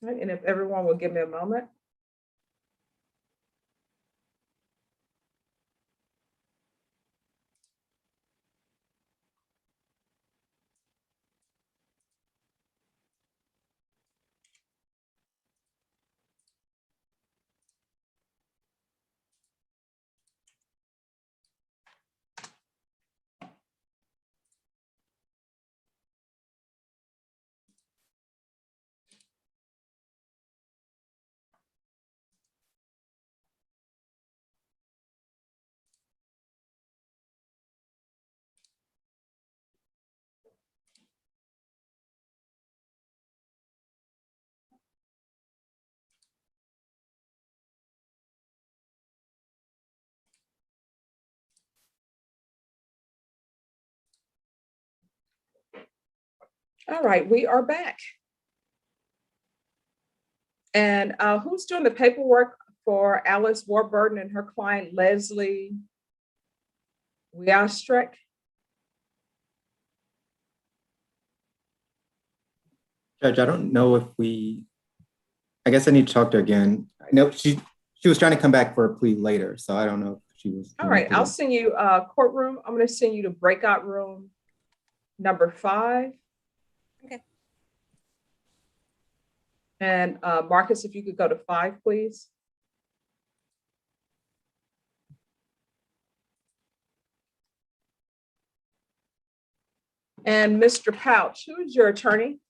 Right, and if everyone will give me a moment. All right, we are back. And who's doing the paperwork for Alice Warburton and her client Leslie Wiastrek? Judge, I don't know if I guess I need to talk to her again. I know she was trying to come back for a plea later, so I don't know if she was. All right, I'll send you courtroom. I'm going to send you to breakout room number 5. Okay. And Marcus, if you could go to 5, please. And Mr. Pouch, who is your attorney?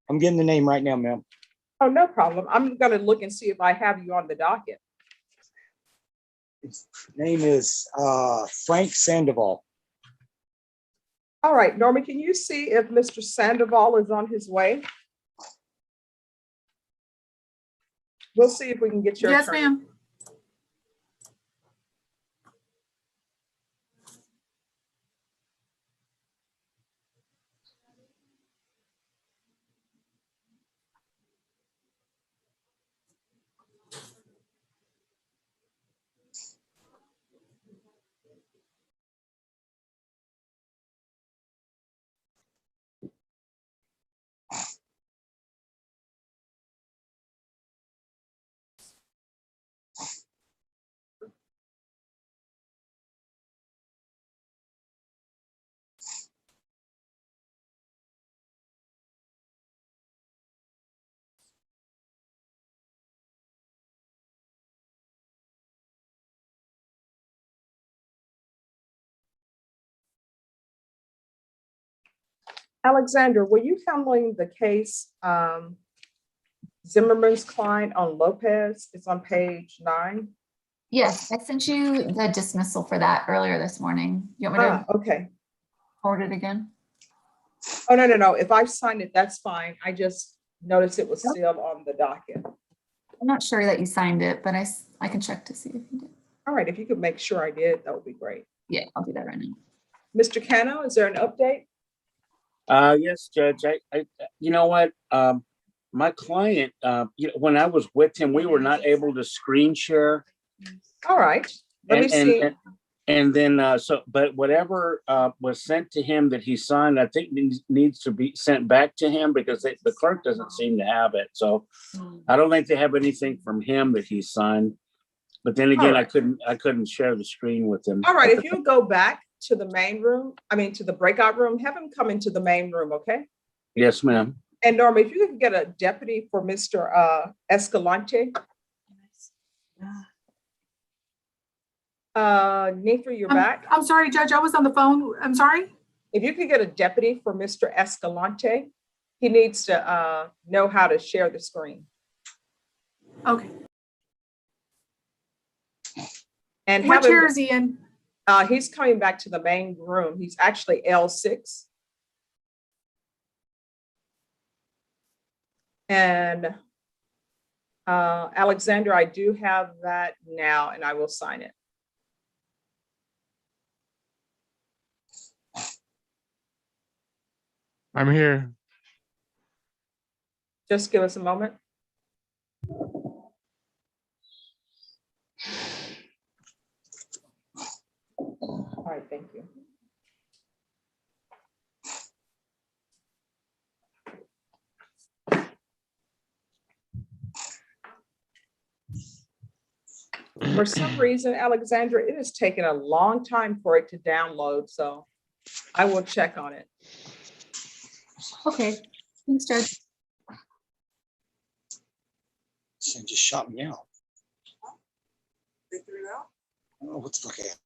I'm getting the name right now, ma'am. Oh, no problem. I'm going to look and see if I have you on the docket. His name is Frank Sandoval. All right, Norma, can you see if Mr. Sandoval is on his way? We'll see if we can get your Yes, attorney. ma'am. Alexander, were you handling the case Zimmerman's client on Lopez? It's on page 9. Yes, I sent you the dismissal for that earlier this morning. You want me to Okay. forward it again? Oh, no. If I signed it, that's fine. I just noticed it was still on the docket. I'm not sure that you signed it, but I can check to see if you did. All right, if you could make sure I did, that would be great. Yeah, I'll do that right now. Mr. Cano, is there an update? Yes, Judge. I you know what? My client, when I was with him, we were not able to screen share. All right, let me see. And then, but whatever was sent to him that he signed, I think needs to be sent back to him because the clerk doesn't seem to have it. So I don't think they have anything from him that he signed. But then again, right. I couldn't share the screen with him. All right, if you go back to the main room, to the breakout room, have him come into the main room, okay? Yes, ma'am. And Norma, if you could get a deputy for Mr. Escalante. Neefer, you're back. I'm sorry, Judge, I was on the phone. I'm sorry. If you could get a deputy for Mr. Escalante, he needs to know how to share the screen. Okay. And What chair is he in? He's coming back to the main room. He's actually L6. And Alexander, I do have that now, and I will sign it. I'm here. Just give us a moment. right, thank you. For some reason, Alexandra, it has taken a long time for it to download, so I will check on it. Okay, thanks, Judge. This thing just shot me out. I don't know what to look at.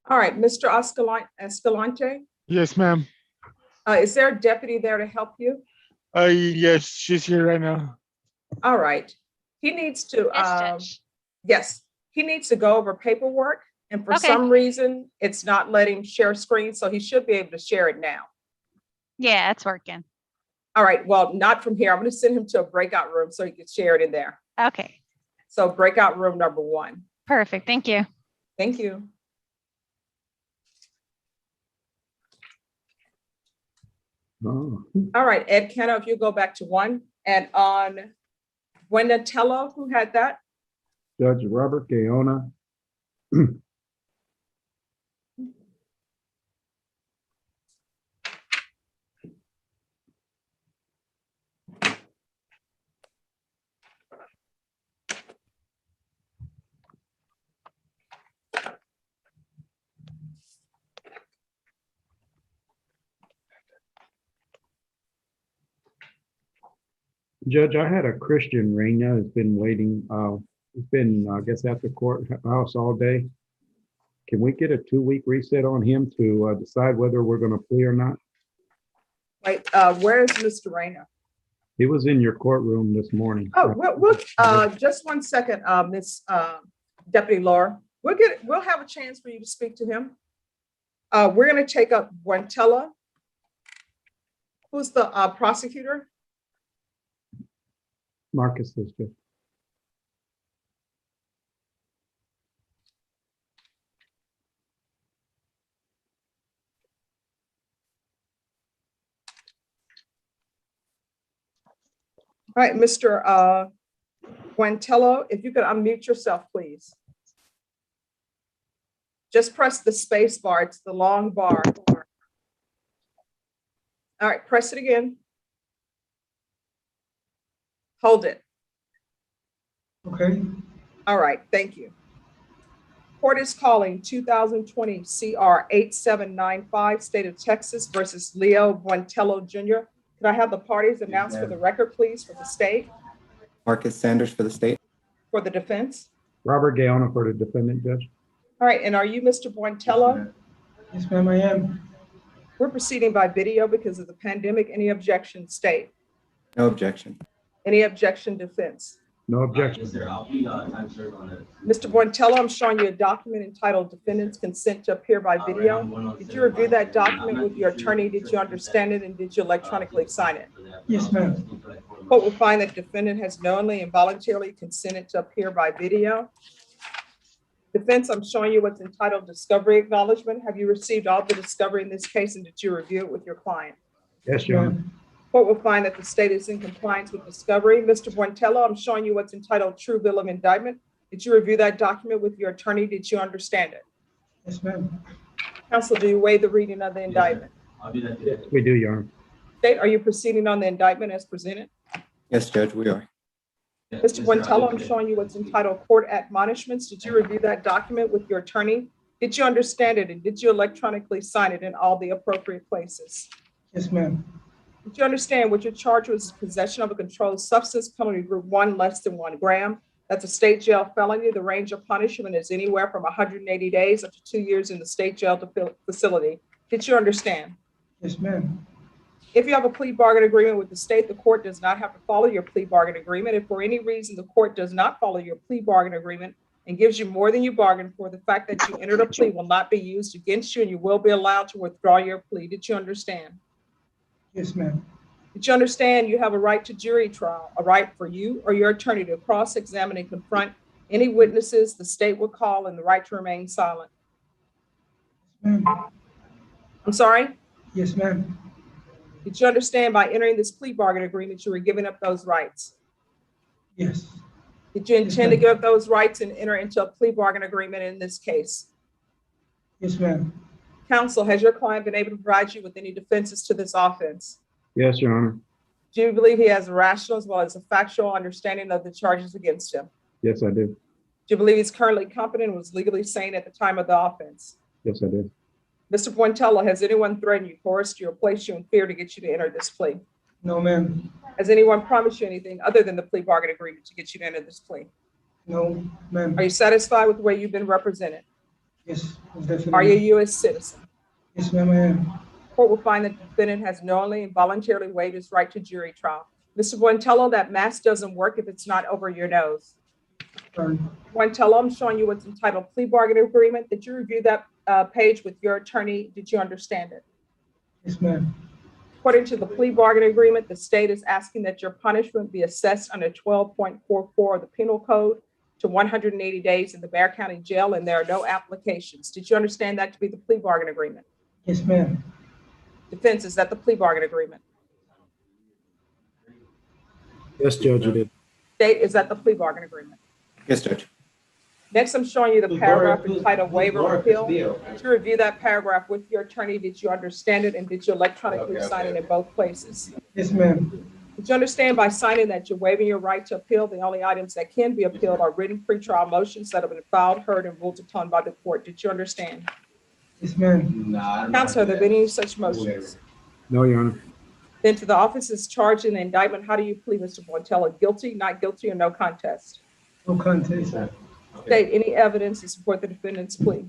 All right, Mr. Escalante, Yes, ma'am. is there a deputy there to help you? Yes, she's here right now. All right. He needs to, Yes, Judge. yes, he needs to go over paperwork. And for Okay. some reason, it's not letting him share screen, so he should be able to share it now. Yeah, it's working. All right, well, not from here. I'm going to send him to a breakout room so he can share it in there. Okay, So breakout room number 1. perfect. Thank you. Thank you. Oh, All right, Ed Kenna, if you go back to 1, and on Buenatello, who had that? Judge Robert Gaona. Judge, I had a Christian Reina has been waiting, it's been, I guess, at the courthouse all day. Can we get a 2-week reset on him to decide whether we're going to plea or not? Wait, where is Mr. Rayner? He was in your courtroom this morning. Oh, we'll just 1 second, Miss Deputy Laura. We'll have a chance for you to speak to him. We're going to take up Buentella. Who's the prosecutor? Marcus sister. All right, Mr. Buentello, if you could unmute yourself, please. Just press the space bar. It's the long bar. All right, press it again. Hold it. Okay. All right, thank you. Court is calling 2020 CR 8795, State of Texas versus Leo Buentello Jr. Could I have the parties announced for the record, please, for the state, Marcus Sanders for the state. for the defense? Robert Gaona for the defendant, Judge. All right, and are you Mr. Buentello? Yes, ma'am, I am. We're proceeding by video because of the pandemic. Any objection, state? No objection. Any objection, defense? No objection. Yes, sir. I'll be time served on it. Mr. Buentello, I'm showing you a document entitled Defendant's Consent to Appear by Video. Did you review that document with your attorney? Did you understand it, and did you electronically sign it? Yes, ma'am. Court will find that defendant has knowingly and voluntarily consented to appear by video. Defense, I'm showing you what's entitled Discovery Acknowledgement. Have you received all the discovery in this case, and did you review it with your client? Yes, Your Honor. Court will find that the state is in compliance with discovery. Mr. Buentello, I'm showing you what's entitled True Bill of Indictment. Did you review that document with your attorney? Did you understand it? Yes, ma'am. Counsel, do you waive the reading of the indictment? I'll do that today. We do, Your Honor. State, are you proceeding on the indictment as presented? Yes, Judge, we are. Mr. Buentello, I'm showing you what's entitled Court Admonishments. Did you review that document with your attorney? Did you understand it, and did you electronically sign it in all the appropriate places? Yes, ma'am. Did you understand what your charge was? Possession of a controlled substance, penalty group 1, less than 1 gram. That's a state jail felony. The range of punishment is anywhere from 180 days up to 2 years in the state jail facility. Did you understand? Yes, ma'am. If you have a plea bargain agreement with the state, the court does not have to follow your plea bargain agreement. If for any reason the court does not follow your plea bargain agreement and gives you more than you bargained for, the fact that you entered a plea will not be used against you, and you will be allowed to withdraw your plea. Did you understand? Yes, ma'am. Did you understand you have a right to jury trial, a right for you or your attorney to cross-examine and confront any witnesses the state will call, and the right to remain silent? Ma'am. I'm sorry? Yes, ma'am. Did you understand by entering this plea bargain agreement, you were giving up those rights? Yes. Did you Yes, intend to ma'am. give up those rights and enter into a plea bargain agreement in this case? Yes, ma'am. Counsel, has your client been able to provide you with any defenses to this offense? Yes, Your Honor. Do you believe he has a rational as well as a factual understanding of the charges against him? Yes, I do. Do you believe he's currently competent and was legally sane at the time of the offense? Yes, I do. Mr. Buentello, has anyone threatened you, coerced you, or placed you in fear to get you to enter this plea? No, ma'am. Has anyone promised you anything other than the plea bargain agreement to get you to enter this plea? No, ma'am. Are you satisfied with the way you've been represented? Yes, definitely. Are you a U.S. citizen? Yes, ma'am, I am. Court will find that the defendant has knowingly and voluntarily waived his right to jury trial. Mr. Buentello, that mask doesn't work if it's not over your nose. Sorry. Buentello, I'm showing you what's entitled plea bargain agreement. Did you review that page with your attorney? Did you understand it? Yes, ma'am. According to the plea bargain agreement, the state is asking that your punishment be assessed under 12.44 of the penal code to 180 days in the Bexar County Jail, and there are no applications. Did you understand that to be the plea bargain agreement? Yes, ma'am. Defense, is that the plea bargain agreement? Yes, Judge, you did. State, is that the plea bargain agreement? Yes, Judge. Next, I'm showing you the paragraph entitled waiver of appeal. Did you review that paragraph with your attorney? Did you understand it, and did you electronically sign it in both places? Yes, ma'am. Did you understand by signing that you're waiving your right to appeal? The only items that can be appealed are written pretrial motions that have been filed, heard, and ruled upon by the court. Did you understand? Yes, ma'am. Counsel, have there been any such motions? No, Your Honor. Then to the officers charged in the indictment, how do you plead, Mr. Buentello? Guilty, not guilty, or no contest? No contest. State, any evidence to support the defendant's plea?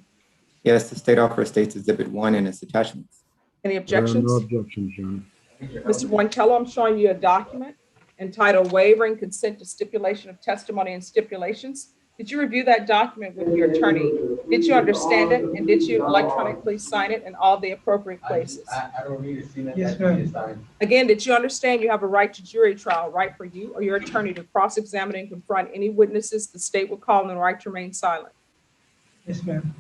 Yes, the state offer states Exhibit 1 and its attachments. Any There are objections? no objections, Your Honor. Mr. Buentello, I'm showing you a document entitled Waiver and Consent to Stipulation of Testimony and Stipulations. Did you review that document with your attorney? Did you understand it? And did you electronically sign it in all the appropriate places? Yes, ma'am. Again, did you understand you have a right to jury trial, right for you or your attorney to cross-examine and confront any witnesses the state will call, and the right to remain silent? Yes, ma'am.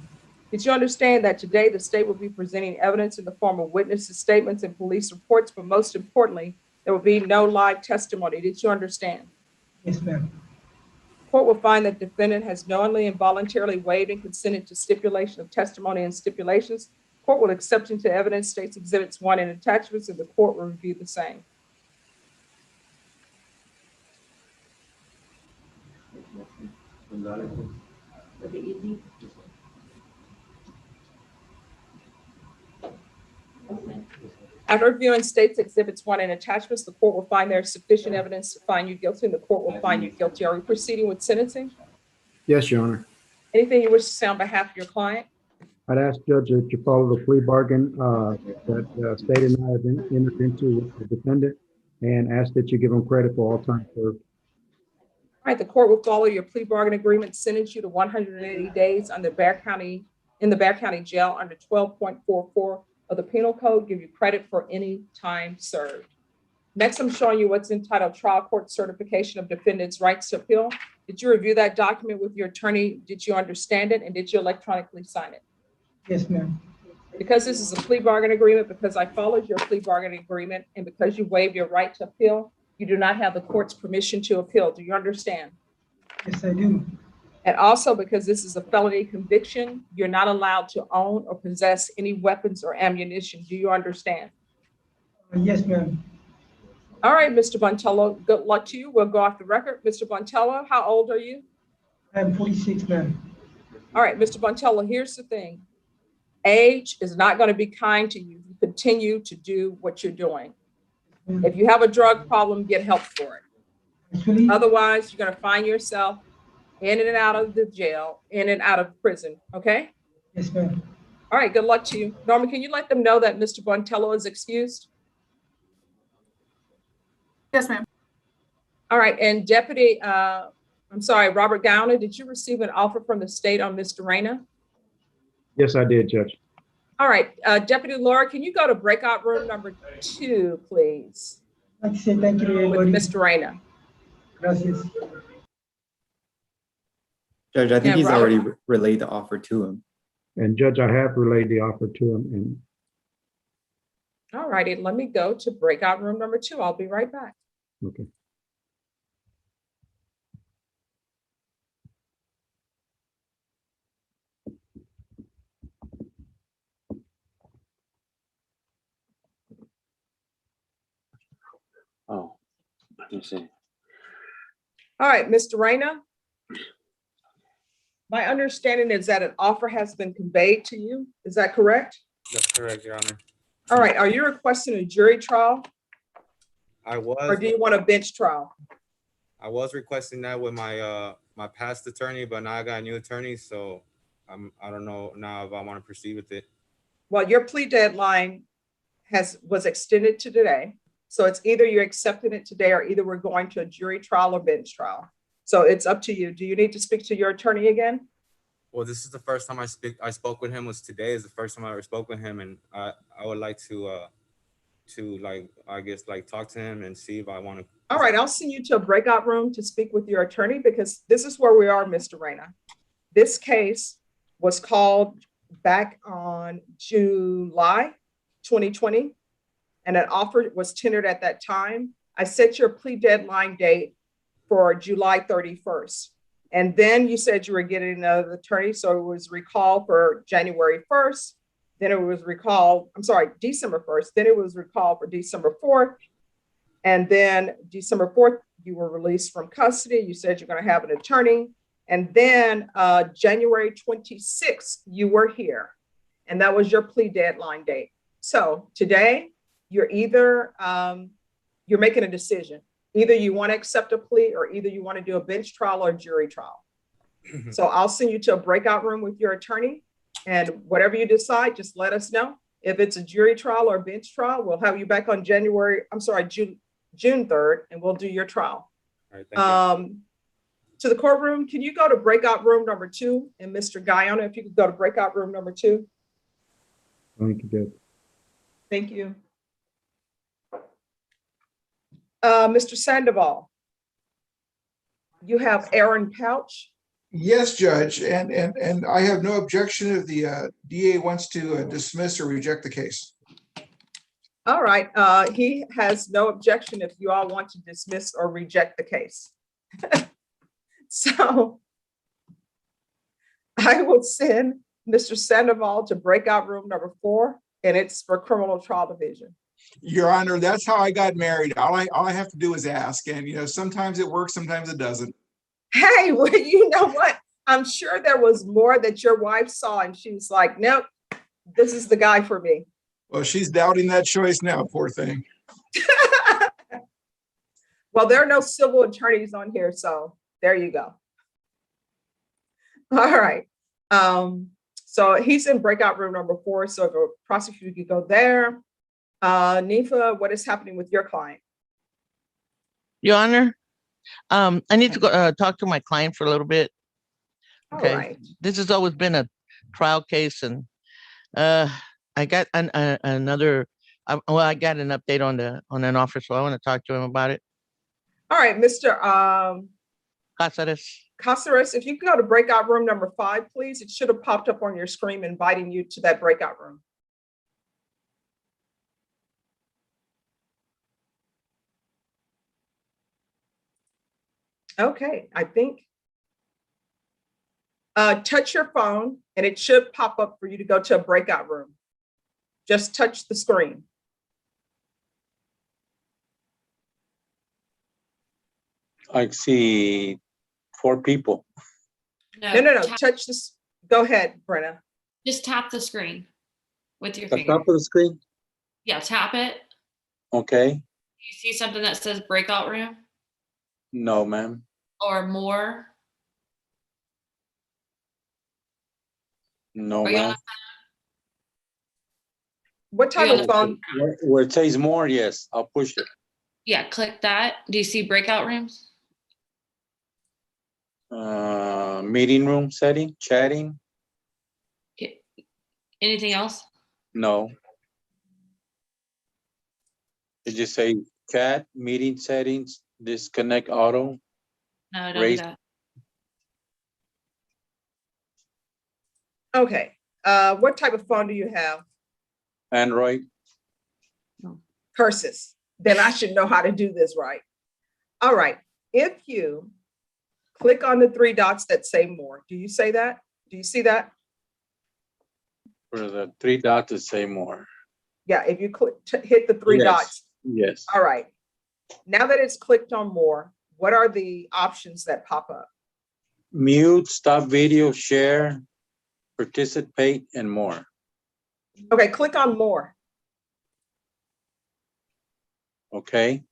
Did you understand that today the state will be presenting evidence in the form of witnesses' statements and police reports, but most importantly, there will be no live testimony? Did you understand? Yes, ma'am. Court will find that defendant has knowingly and voluntarily waived and consented to stipulation of testimony and stipulations. Court will accept into evidence states Exhibits 1 and attachments, and the court will review the same. After reviewing states Exhibits 1 and attachments, the court will find there is sufficient evidence to find you guilty, and the court will find you guilty. Are we proceeding with sentencing? Yes, Your Honor. Anything you wish to say on behalf of your client? I'd ask Judge that you follow the plea bargain that state and I have entered into with the defendant, and ask that you give him credit for all time served. All right, the court will follow your plea bargain agreement, sentence you to 180 days in the Bexar County Jail under 12.44 of the Penal Code, give you credit for any time served. Next, I'm showing you what's entitled Trial Court Certification of Defendant's Rights to Appeal. Did you review that document with your attorney? Did you understand it? And did you electronically sign it? Yes, ma'am. Because this is a plea bargain agreement, because I followed your plea bargain agreement, and because you waived your right to appeal, you do not have the court's permission to appeal. Do you understand? Yes, I do. And also, because this is a felony conviction, you're not allowed to own or possess any weapons or ammunition. Do you understand? Yes, ma'am. All right, Mr. Buentello, good luck to you. We'll go off the record. Mr. Buentello, how old are you? I'm 46, ma'am. All right, Mr. Buentello, here's the thing. Age is not going to be kind to you if you continue to do what you're doing. If you have a drug problem, get help for it. Actually, Otherwise, you're going to find yourself in and out of the jail, in and out of prison, okay? yes, ma'am. All right, good luck to you. Norma, can you let them know that Mr. Buentello is excused? Yes, ma'am. All right, and Robert Gowner, did you receive an offer from the state on Mr. Reyna? Yes, I did, Judge. All right, Deputy Laura, can you go to breakout room number 2, please? I'd like to say thank you to with everybody. Mr. Reyna. Gracias. Judge, I think Yeah, he's Robert. already relayed the offer to him. And Judge, I have relayed the offer to him, and All righty, let me go to breakout room number 2. I'll be right back. okay. Oh, let me see. All right, Mr. Reyna. My understanding is that an offer has been conveyed to you. Is that correct? That's correct, Your Honor. All right, are you requesting a jury trial I or was do you want a bench trial? requesting that with my my past attorney, but now I got a new attorney, so I don't know now if I want to proceed with it. Well, your plea deadline was extended to today. So it's either you're accepting it today or either we're going to a jury trial or bench trial. So it's up to you. Do you need to speak to your attorney again? Well, this is the first time I spoke with him. Was today is the first time I ever spoke with him, and I would like to like I guess like talk to him and see if I want to. All right, I'll send you to a breakout room to speak with your attorney because this is where we are, Mr. Reyna. This case was called back on July 2020, and an offer was tendered at that time. I set your plea deadline date for July 31st. And then you said you were getting another attorney, so it was recalled for January 1st. Then it was recalled, I'm sorry, December 1st. Then it was recalled for December 4th. And then December 4th, you were released from custody. You said you're going to have an attorney. And then January 26th, you were here. And that was your plea deadline date. So today, you're either, you're making a decision. Either you want to accept a plea or either you want to do a bench trial or a jury trial. So I'll send you to a breakout room with your attorney. And whatever you decide, just let us know. If it's a jury trial or a bench trial, we'll have you back on June 3rd, and we'll do your trial. All right, thank you. To the courtroom, can you go to breakout room number 2? And Mr. Guyana, if you could go to breakout room number 2. Thank you, Judge. Thank you. Mr. Sandoval, you have Aaron Couch. Yes, Judge, and I have no objection if the DA wants to dismiss or reject the case. All right, he has no objection if you all want to dismiss or reject the case. So I will send Mr. Sandoval to breakout room number 4, and it's for criminal trial division. Your Honor, that's how I got married. All I have to do is ask, and sometimes it works, sometimes it doesn't. Hey, well, you know what? I'm sure there was more that your wife saw, and she was like, nope, this is the guy for me. Well, she's doubting that choice now, poor thing. Well, there are no civil attorneys on here, so there you go. All right. So he's in breakout room number 4, so the prosecutor could go there. Nifa, what is happening with your client? Your Honor, I need to go talk to my client for a little bit. Okay. All right. This has always been a trial case, and I got another. Well, I got an update on an offer, so I want to talk to him about it. All right, Mr. Casares, if you could go to breakout room number 5, please. It should have popped up on your screen inviting you to that breakout room. Okay, I think. Touch your phone and it should pop up for you to go to a breakout room. Just touch the screen. I see 4 people. No. Touch this. Go ahead, Brenna. Just tap the screen with your The finger. top of the screen? Yeah, tap it. Okay. You see something that says breakout room No, ma'am. or more? No, Are you on ma'am. a- What type of phone? Where it says more, yes, I'll push it. Yeah, click that. Do you see breakout rooms? Meeting room setting, chatting? Anything else? No. It just say Chat, meeting settings, disconnect auto, No, don't do raise. that. Okay, what type of phone do you have? Android. Curses. Then I should know how to do this right. All right, if you click on the three dots that say more, do you say that? Do you see that? For the three dots to say more. Yeah, if you click, hit the three Yes. dots. Yes. All right. Now that it's clicked on more, what are the options that pop up? Mute, stop video, share, participate, and more. Okay, click on more. Okay.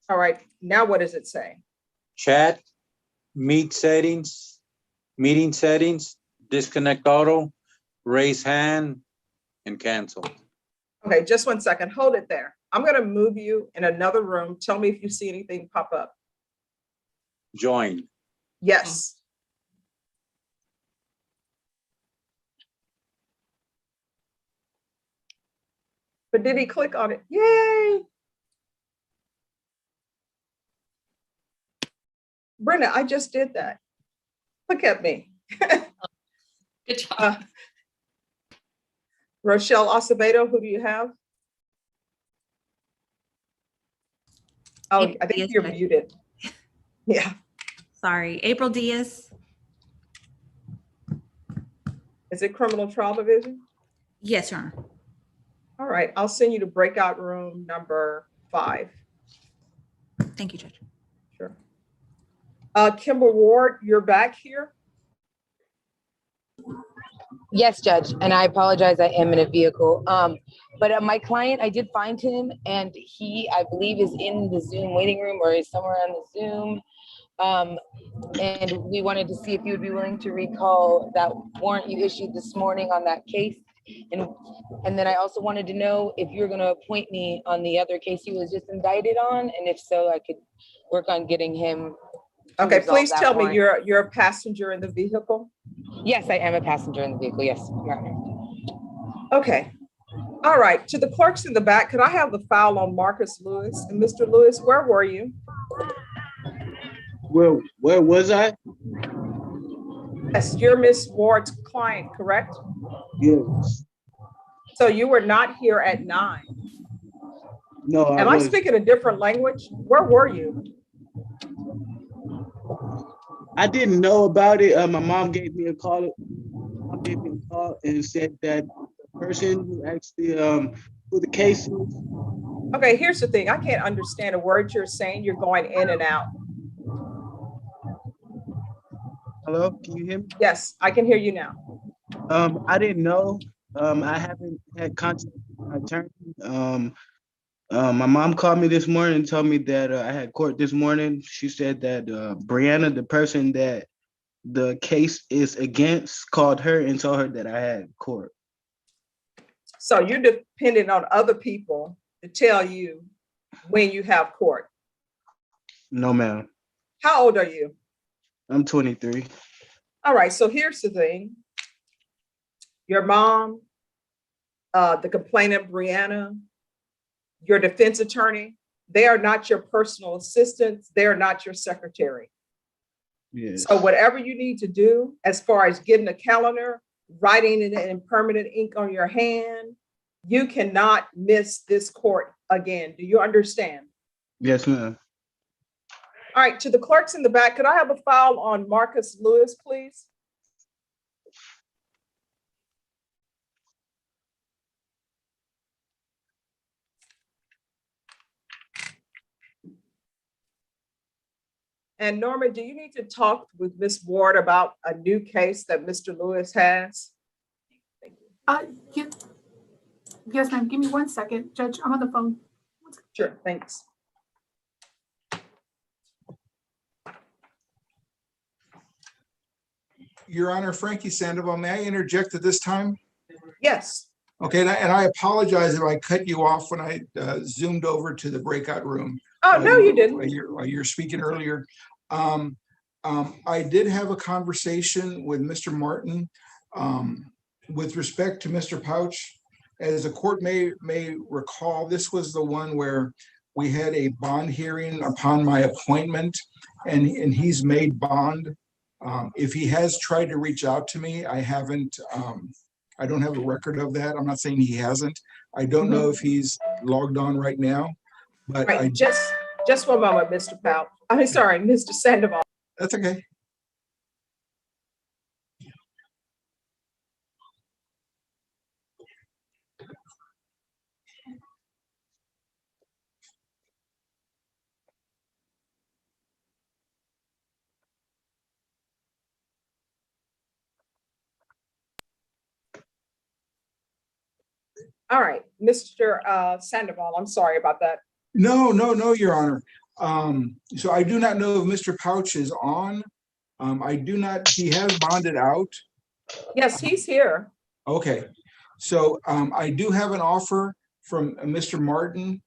All right, now what does it say? Chat, meet settings, meeting settings, disconnect auto, raise hand, and cancel. Okay, just 1 second. Hold it there. I'm going to move you in another room. Tell me if you see anything pop up. Join. Yes. But did he click on it? Yay. Brenda, I just did that. Look at me. Good job. Rochelle Acevedo, who do you have? Oh, April I think Diaz, you're Judge. muted. Yeah. Sorry, April Diaz. Is it criminal trial division? Yes, Your Honor. All right, I'll send you to breakout room number 5. Thank you, Judge. Sure. Kimber Ward, you're back here. Yes, Judge, and I apologize, I am in a vehicle. But my client, I did find him, and he, I believe, is in the Zoom waiting room or is somewhere on the Zoom. And we wanted to see if you would be willing to recall that warrant you issued this morning on that case. And then I also wanted to know if you're gonna appoint me on the other case he was just indicted on, and if so, I could work on getting him. to Okay, resolve please that tell me warrant. you're a passenger in the vehicle. Yes, I am a passenger in the vehicle, yes, Your Honor. Okay. All right, to the clerks in the back, could I have the file on Marcus Lewis? And Mr. Lewis, where were you? Where was I? Yes, you're Miss Ward's client, correct? Yes. So you were not here at 9. No, I Am I was. speaking a different language? Where were you? I didn't know about it. My mom gave me a call. And said that the person who actually who the case is. Okay, here's the thing. I can't understand a word you're saying. You're going in and out. Hello, can you hear me? Yes, I can hear you now. I didn't know. I haven't had contact with my attorney. My mom called me this morning and told me that I had court this morning. She said that Brianna, the person that the case is against, called her and told her that I had court. So you're dependent on other people to tell you when you have court. No, ma'am. How old are you? I'm 23. All right, so here's the thing. Your mom, the complainant, Brianna, your defense attorney, they are not your personal assistants. They are not your secretary. Yes. So whatever you need to do as far as getting a calendar, writing it in permanent ink on your hand, you cannot miss this court again. Do you understand? Yes, ma'am. All right, to the clerks in the back, could I have a file on Marcus Lewis, please? And Norma, do you need to talk with Ms. Ward about a new case that Mr. Lewis has? Yes, ma'am. Give me 1 second. Judge, I'm on the phone. Sure, thanks. Your Honor, Frankie Sandoval, may I interject at this time? Yes. Okay, and I apologize if I cut you off when I zoomed over to the breakout room. Oh, no, you didn't. While you're speaking earlier. I did have a conversation with Mr. Martin with respect to Mr. Pouch. As the court may recall, this was the one where We had a bond hearing upon my appointment, and he's made bond. If he has tried to reach out to me, I haven't, I don't have a record of that. I'm not saying he hasn't. I don't know if he's logged on right now, but I, Right, just one moment, Mr. Powell. I'm sorry, Mr. Sandoval. that's okay. All right, Mr. Sandoval, I'm sorry about that. No, Your Honor. So I do not know if Mr. Pouch is on. I do not, he has bonded out. Yes, he's here. Okay, so I do have an offer from Mr. Martin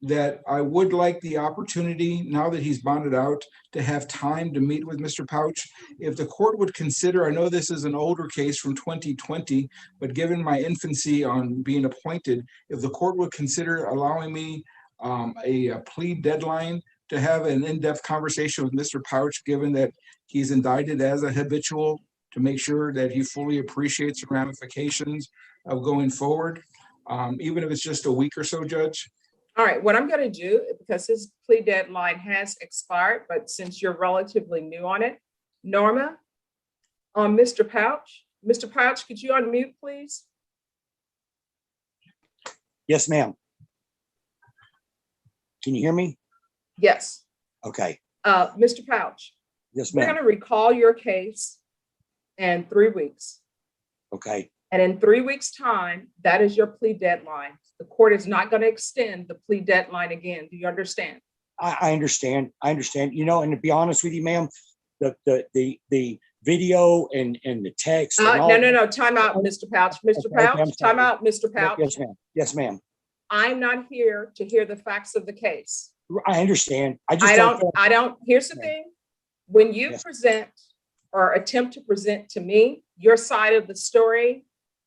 that I would like the opportunity, now that he's bonded out, to have time to meet with Mr. Pouch. If the court would consider, I know this is an older case from 2020, but given my infancy on being appointed, if the court would consider allowing me a plea deadline to have an in-depth conversation with Mr. Pouch, given that he's indicted as a habitual, to make sure that he fully appreciates the ramifications of going forward, even if it's just a week or so, Judge. All right, what I'm going to do, because his plea deadline has expired, but since you're relatively new on it, Norma, Mr. Pouch, could you unmute, please? Yes, ma'am. Can you hear me? Yes. Okay. Mr. Pouch, Yes, we're ma'am. going to recall your case in 3 weeks. Okay. And in 3 weeks' time, that is your plea deadline. The court is not going to extend the plea deadline again. Do you understand? I understand. I understand. You know, and to be honest with you, ma'am, the video and the text. And all No. Time out, Mr. Pouch. Mr. Okay, Pouch, I'm time sorry. out, Mr. Pouch. Yes, ma'am. Yes, ma'am. I'm not here to hear the facts of the case. I understand. I just I don't, here's the thing. When you Yes. present or attempt to present to me your side of the story,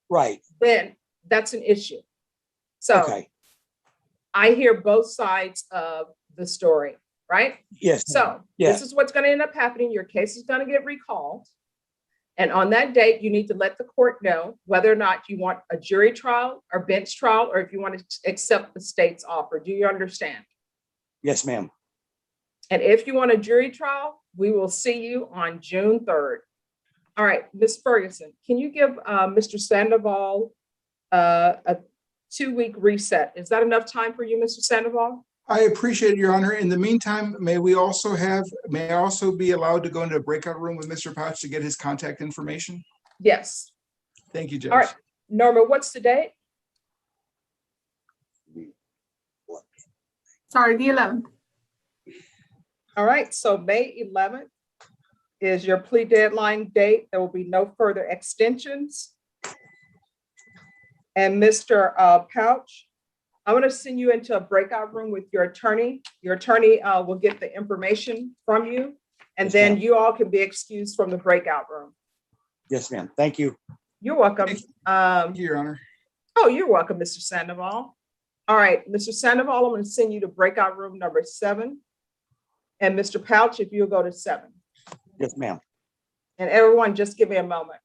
right, then that's an issue. So okay. I hear both sides of the story, right? Yes. So this is what's going to end up happening. Your case is going to get recalled. And on that date, you need to let the court know whether or not you want a jury trial or bench trial, or if you want to accept the state's offer. Do you understand? Yes, ma'am. And if you want a jury trial, we will see you on June 3rd. All right, Ms. Ferguson, can you give Mr. Sandoval a 2-week reset? Is that enough time for you, Mr. Sandoval? I appreciate it, Your Honor. In the meantime, may I also be allowed to go into a breakout room with Mr. Pouch to get his contact information? Yes. Thank you, Judge. All right, Norma, what's the date? Sorry, the 11th. All right, so May 11th is your plea deadline date. There will be no further extensions. And Mr. Pouch, I'm going to send you into a breakout room with your attorney. Your attorney will get the information from you, and then you all can be excused from the breakout room. Yes, ma'am. Thank you. You're welcome. Thank you, Your Honor. Oh, you're welcome, Mr. Sandoval. All right, Mr. Sandoval, I'm going to send you to breakout room number 7. And Mr. Pouch, if you'll go to 7. Yes, ma'am. And everyone, just give me a moment.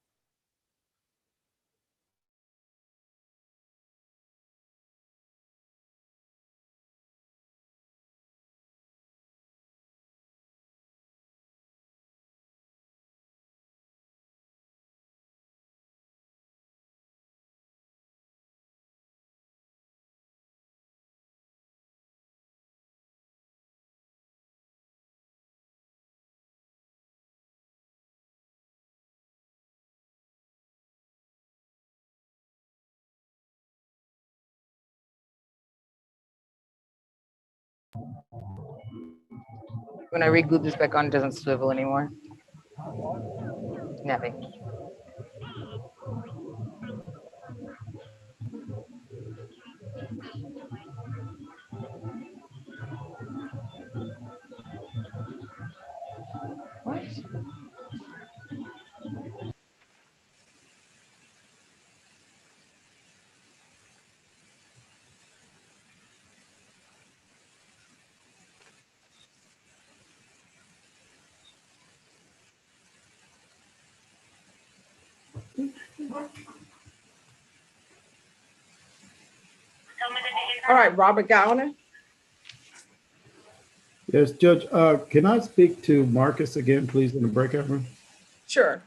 When I re-glue this back on, it doesn't swivel anymore. Nothing. What? All right, Robert Gowan. Yes, Judge, can I speak to Marcus again, please, in the breakout room? Sure.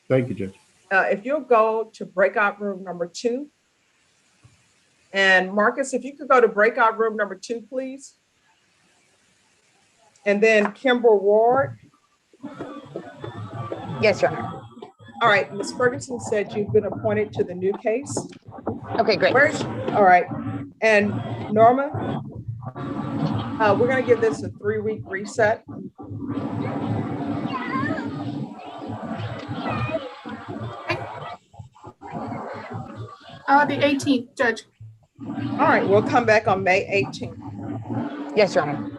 Thank you, Judge. If you'll go to breakout room number 2. And Marcus, if you could go to breakout room number 2, please. And then Kimber Ward. Yes, Your Honor. All right, Ms. Ferguson said you've been appointed to the new case. Okay, great. All right. And Norma, we're going to give this a 3-week reset. The 18th, Judge. All right, we'll come back on May 18th. Yes, Your Honor.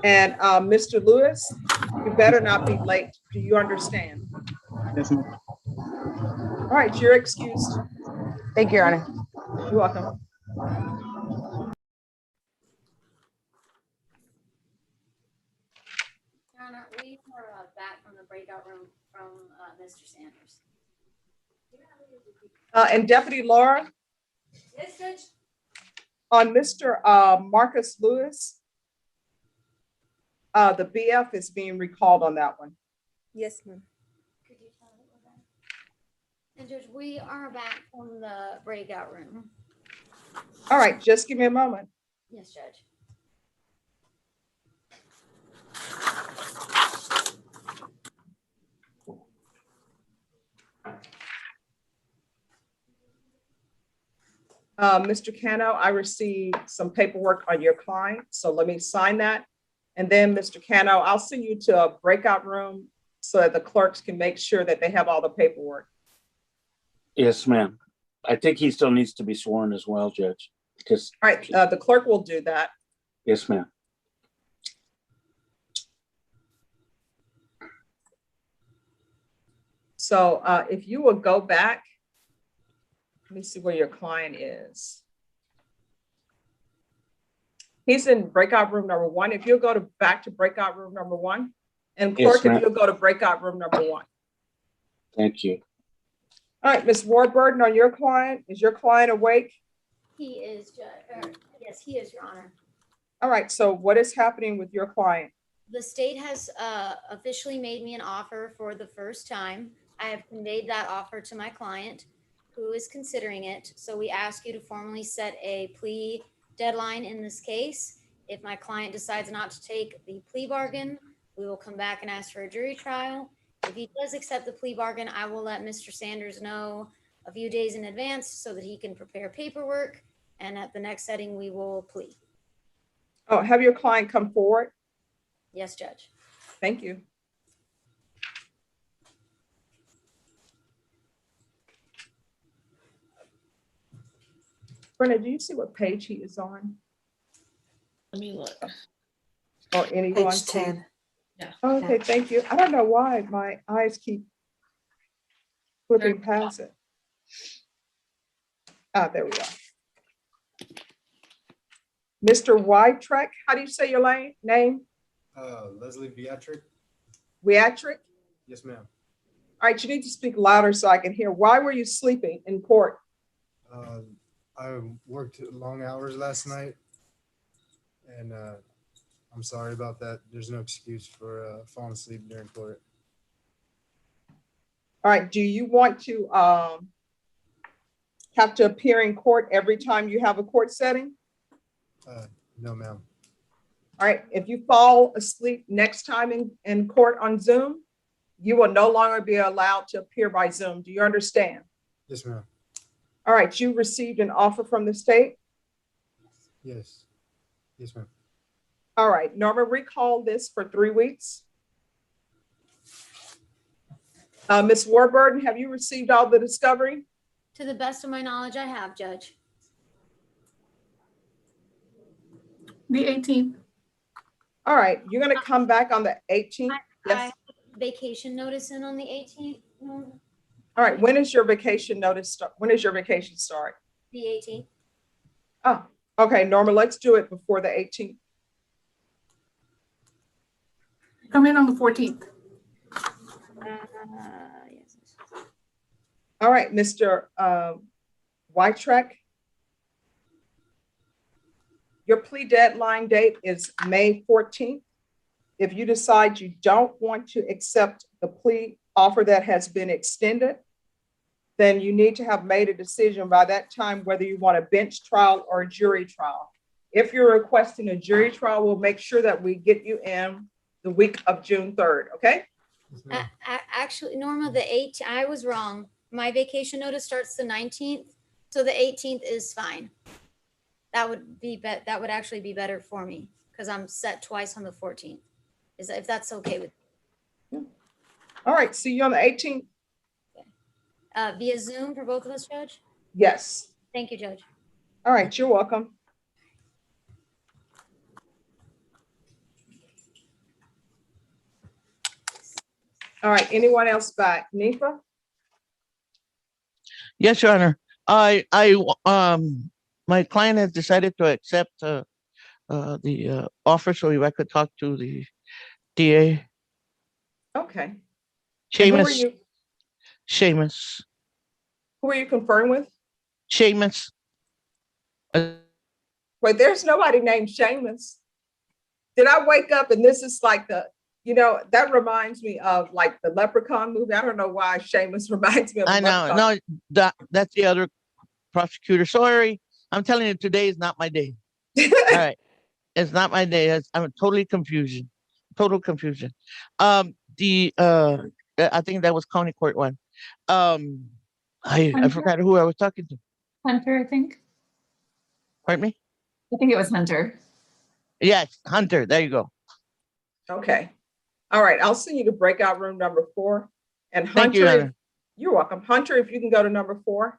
And Mr. Lewis, you better not be late. Do you understand? Yes, ma'am. All right, you're excused. Thank you, Your Honor. You're welcome. Your Honor, we are back from the breakout room from Mr. Sanders. And Deputy Laura, Yes, Judge. on Mr. Marcus Lewis, the BF is being recalled on that one. Yes, ma'am. Could you tell me what that? And Judge, we are back from the breakout room. All right, just give me a moment. Yes, Judge. Mr. Cano, I received some paperwork on your client, so let me sign that. And then, Mr. Cano, I'll send you to a breakout room so that the clerks can make sure that they have all the paperwork. Yes, ma'am. I think he still needs to be sworn as well, Judge. Because All right, the clerk will do that. yes, ma'am. So if you will go back, let me see where your client is. He's in breakout room number 1. If you'll go back to breakout room number 1, and Yes, clerk, ma'am. if you'll go to breakout room number 1. Thank you. All right, Ms. Warburton, on your client, is your client awake? He is, Judge. Yes, he is, Your Honor. All right, so what is happening with your client? The state has officially made me an offer for the first time. I have conveyed that offer to my client, who is considering it. So we ask you to formally set a plea deadline in this case. If my client decides not to take the plea bargain, we will come back and ask for a jury trial. If he does accept the plea bargain, I will let Mr. Sanders know a few days in advance so that he can prepare paperwork. And at the next setting, we will plea. Oh, have your client come forward? Yes, Judge. Thank you. Brenda, do you see what page he is on? Let me look. Or anyone? Page 10. Yeah. Oh, okay, thank you. I don't know why my eyes keep flipping past it. Ah, there we are. Mr. Wytrek, how do you say your name? Leslie Beatrick. Beatrick? Yes, ma'am. All right, you need to speak louder so I can hear. Why were you sleeping in court? I worked long hours last night, and I'm sorry about that. There's no excuse for falling asleep during court. All right, do you want to have to appear in court every time you have a court setting? No, ma'am. All right, if you fall asleep next time in court on Zoom, you will no longer be allowed to appear by Zoom. Do you understand? Yes, ma'am. All right, you received an offer from the state? Yes. Yes, ma'am. All right, Norma, recall this for 3 weeks. Ms. Warburton, have you received all the discovery? To the best of my knowledge, I have, Judge. The 18th. All right, you're gonna come back on the 18th? I Yes. have vacation notice in on the 18th. All right, when is your vacation notice? When is your vacation start? The 18th. Oh, okay, Norma, let's do it before the 18th. Come in on the 14th. Yes. All right, Mr. Wytrek. Your plea deadline date is May 14th. If you decide you don't want to accept the plea offer that has been extended, then you need to have made a decision by that time whether you want a bench trial or a jury trial. If you're requesting a jury trial, we'll make sure that we get you in the week of June 3rd, okay? Actually, Norma, I was wrong. My vacation notice starts the 19th, so the 18th is fine. That would actually be better for me because I'm set twice on the 14th. If that's okay with you. All right, see you on the 18th. Via Zoom for both of us, Judge? Yes. Thank you, Judge. All right, you're welcome. All right, anyone else back? Nifa? Yes, Your Honor. My client has decided to accept the offer, so if I could talk to the DA. Okay. Seamus. Seamus. Who are you conferring with? Seamus. Wait, there's nobody named Seamus. Did I wake up and this is like that reminds me of like the Leprechaun movie. I don't know why Seamus reminds me of I know. Leprechaun. No, that's the other prosecutor. Sorry. I'm telling you, today is not my day. All right. It's not my day. I'm totally confusion. Total confusion. I think that was County Court 1. I forgot who I was talking to. Hunter, I think. Pardon me? I think it was Hunter. Yes, Hunter. There you go. Okay. All right. I'll send you to breakout room number 4. And Hunter, thank you, Hunter. You're welcome. Hunter, if you can go to number 4.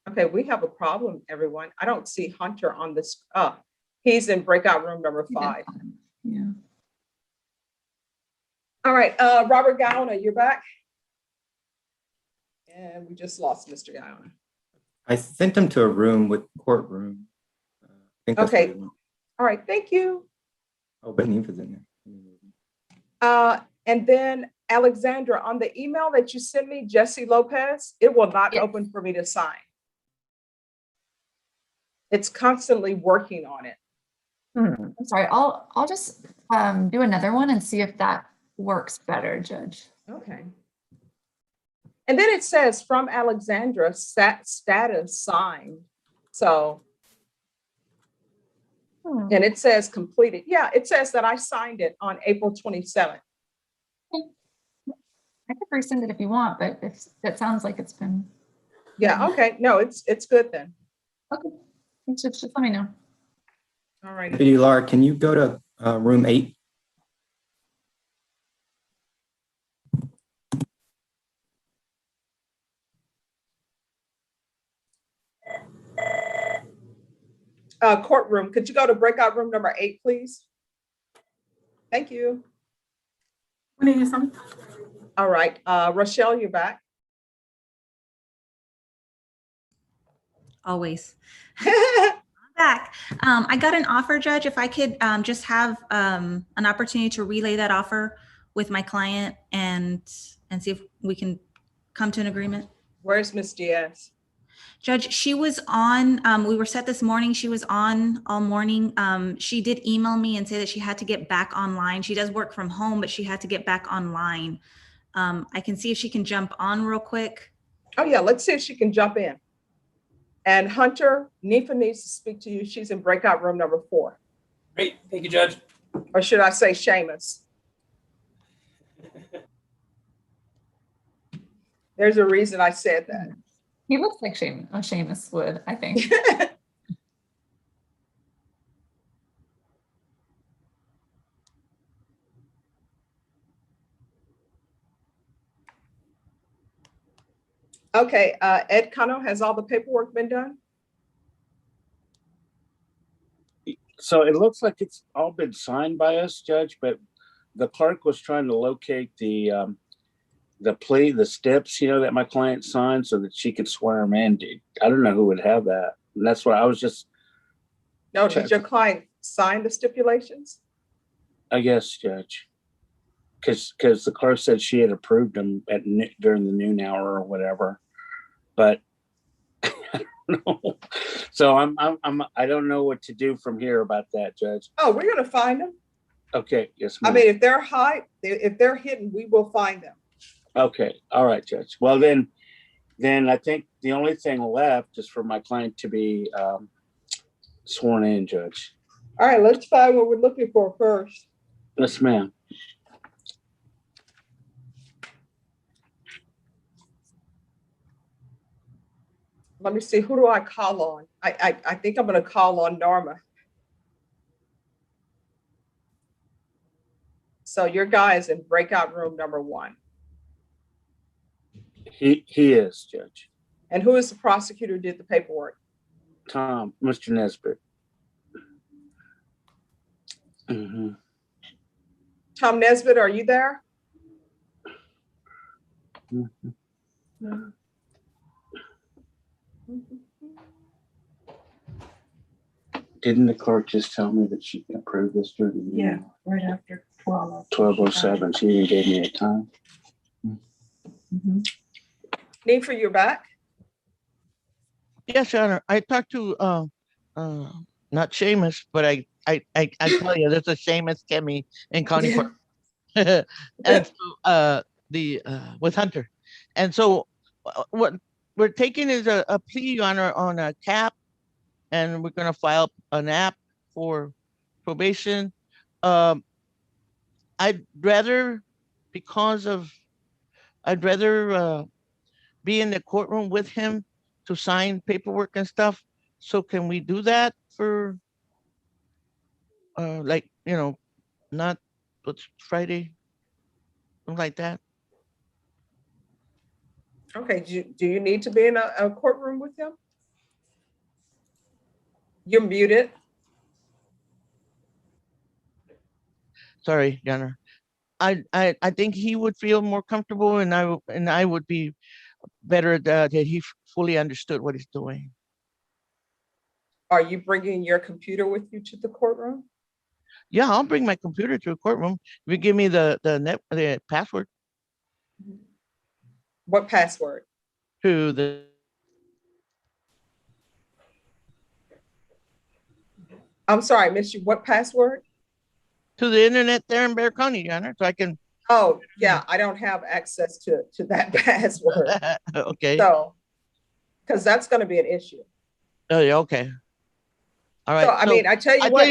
Okay, we have a problem, everyone. I don't see Hunter on this. He's in breakout room number 5. Yeah. All right, Robert Gaona, you're back. And we just lost Mr. Gaona. I sent him to a room with courtroom. I think that's okay. All right, thank you. Oh, but Nifa's in there. And then Alexandra, on the email that you sent me, Jesse Lopez, it will not open for me to sign. It's constantly working on it. I'm sorry. I'll just do another one and see if that works better, Judge. Okay. And then it says from Alexandra, status signed. So, and it says completed. Yeah, it says that I signed it on April 27th. I could resend it if you want, but if that sounds like it's been. Yeah, okay. No, it's good then. Okay. Just let me know. All right. Deputy Laura, can you go to room 8? Courtroom, could you go to breakout room number 8, please? Thank you. All right, Rochelle, you're back. Always. I'm back. I got an offer, Judge. If I could just have an opportunity to relay that offer with my client and see if we can come to an agreement. Where's Ms. Diaz? Judge, she was on, we were set this morning. She was on all morning. She did email me and say that she had to get back online. She does work from home, but she had to get back online. I can see if she can jump on real quick. Oh yeah, let's see if she can jump in. And Hunter, Nifa needs to speak to you. She's in breakout room number 4. Great, thank you, Judge. Or should I say Seamus? There's a reason I said that. He looks like Seamus would, I think. Okay, Ed Cano, has all the paperwork been done? So it looks like it's all been signed by us, Judge, but the clerk was trying to locate the plea, the steps, that my client signed so that she could swear him in. I don't know who would have that. And that's why I was just. No, did your client sign the stipulations? I guess, Judge. because the clerk said she had approved them during the noon hour or whatever, but I don't know. So I don't know what to do from here about that, Judge. Oh, we're gonna find them. Okay, yes, I ma'am. mean, if they're hidden, we will find them. Okay, all right, Judge. Well, then I think the only thing left is for my client to be sworn in, Judge. All right, let's find what we're looking for first. Yes, ma'am. Let me see, who do I call on? I think I'm gonna call on Norma. So your guy is in breakout room number 1. He is, Judge. And who is the prosecutor who did the paperwork? Tom, Mr. Nesbitt. Mm-hmm. Tom Nesbitt, are you there? Mm-hmm. Didn't the clerk just tell me that she can approve this during the Yeah, right after 12. 12:07? She even gave me a time. Need for your back? Yes, Your Honor. I talked to not Seamus, but I tell you, there's a Seamus Kemi in county court. And so with Hunter. And so what we're taking is a plea on a cap, and we're gonna file an app for probation. I'd rather be in the courtroom with him to sign paperwork and stuff. So can we do that for like, not what's Friday, something like that? Okay, do you need to be in a courtroom with him? You're muted. Sorry, Your Honor. I think he would feel more comfortable, and I would be better that he fully understood what he's doing. Are you bringing your computer with you to the courtroom? Yeah, I'll bring my computer to a courtroom. If you give me the password. What password? To the. I'm sorry, I missed you. What password? To the internet there in Bear County, Your Honor, so I can. Oh, yeah, I don't have access to that password. Okay. So, because that's going to be an issue. Oh, yeah, okay. All right. So, I mean, I tell you what,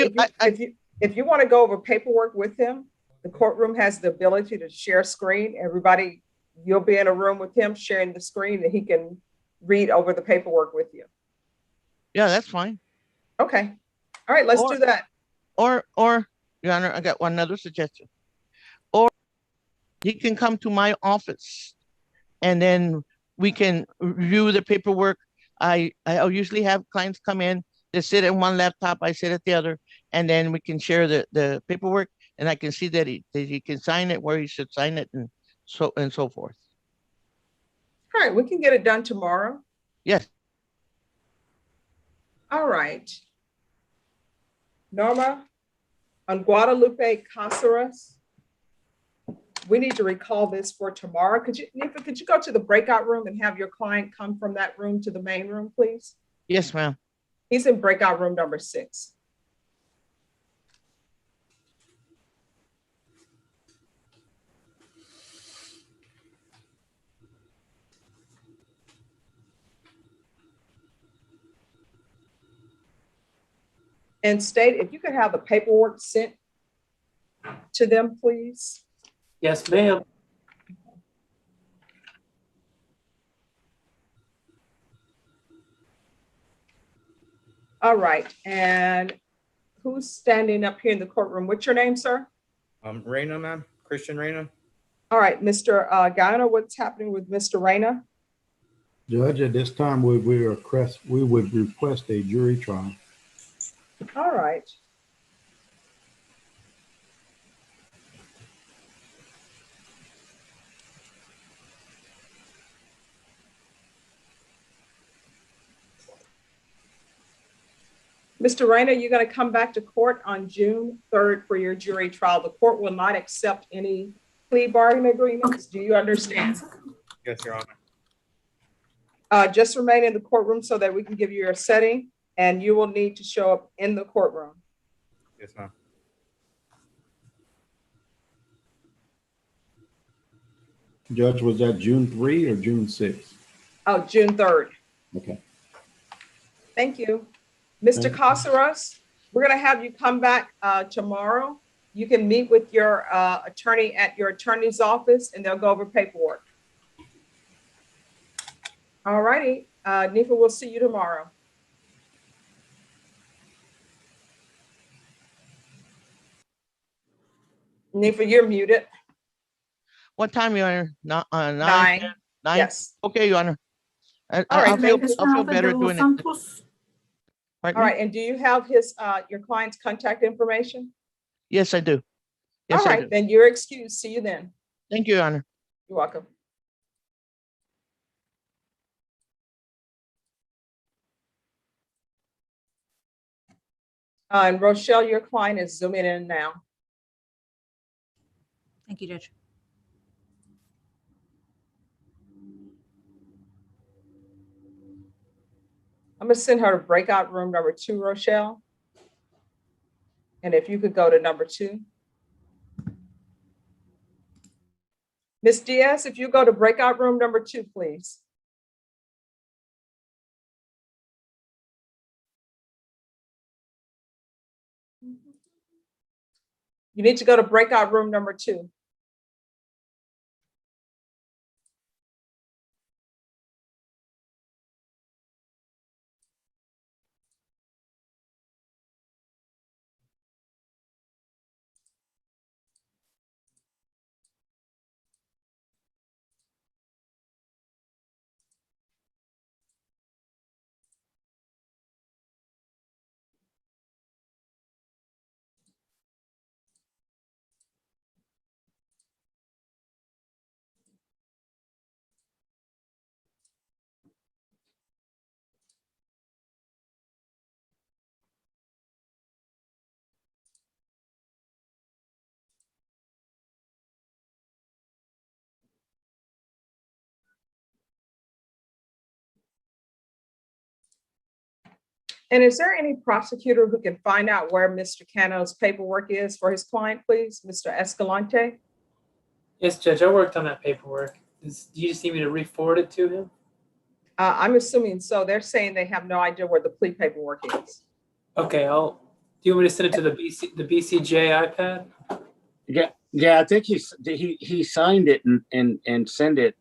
if you want to go over paperwork with him, the courtroom has the ability to share screen. Everybody, you'll be in a room with him sharing the screen, and he can read over the paperwork with you. Yeah, that's fine. Okay. All right, let's do that. Or, Your Honor, I got one other suggestion. Or he can come to my office, and then we can review the paperwork. I'll usually have clients come in, they sit at one laptop, I sit at the other, and then we can share the paperwork, and I can see that he can sign it where he should sign it, and so forth. All right, we can get it done tomorrow. Yes. All right. Norma, on Guadalupe Caceres, we need to recall this for tomorrow. Could you go to the breakout room and have your client come from that room to the main room, please? Yes, ma'am. He's in breakout room number 6. And State, if you could have the paperwork sent to them, please. Yes, ma'am. All right, and who's standing up here in the courtroom? What's your name, sir? Reyna, ma'am, Christian Reyna. All right, Mr. Guyana, what's happening with Mr. Reyna? Judge, at this time, we would request a jury trial. All right. Mr. Reyna, you're going to come back to court on June 3rd for your jury trial. The court will not accept any plea bargaining agreements. Do you understand? Yes, Your Honor. Just remain in the courtroom so that we can give you your setting, and you will need to show up in the courtroom. Yes, ma'am. Judge, was that June 3 or June 6? Oh, June 3rd. Okay. Thank you. Mr. Thank you. Casares, we're going to have you come back tomorrow. You can meet with your attorney at your attorney's office, and they'll go over paperwork. All righty. Nifa, we'll see you tomorrow. Nifa, you're muted. What time, Your Honor? Not, 9? 9. 9? Yes. Okay, Your Honor. All right, thank you. I'll feel better doing it. All right, and do you have his your client's contact information? Yes, I do. Yes, All I right, do. then you're excused. See you then. Thank you, Your Honor. You're welcome. And Rochelle, your client is zooming in now. Thank you, Judge. I'm gonna send her to breakout room number 2, Rochelle. And if you could go to number 2. Ms. Diaz, if you go to breakout room number 2, please. You need to go to breakout room number 2. And is there any prosecutor who can find out where Mr. Cano's paperwork is for his client, please? Mr. Escalante? Yes, Judge, I worked on that paperwork. Do you just need me to re-forward it to him? I'm assuming so. They're saying they have no idea where the plea paperwork is. Okay, do you want me to send it to the BCJ iPad? Yeah. I think he signed it and sent it.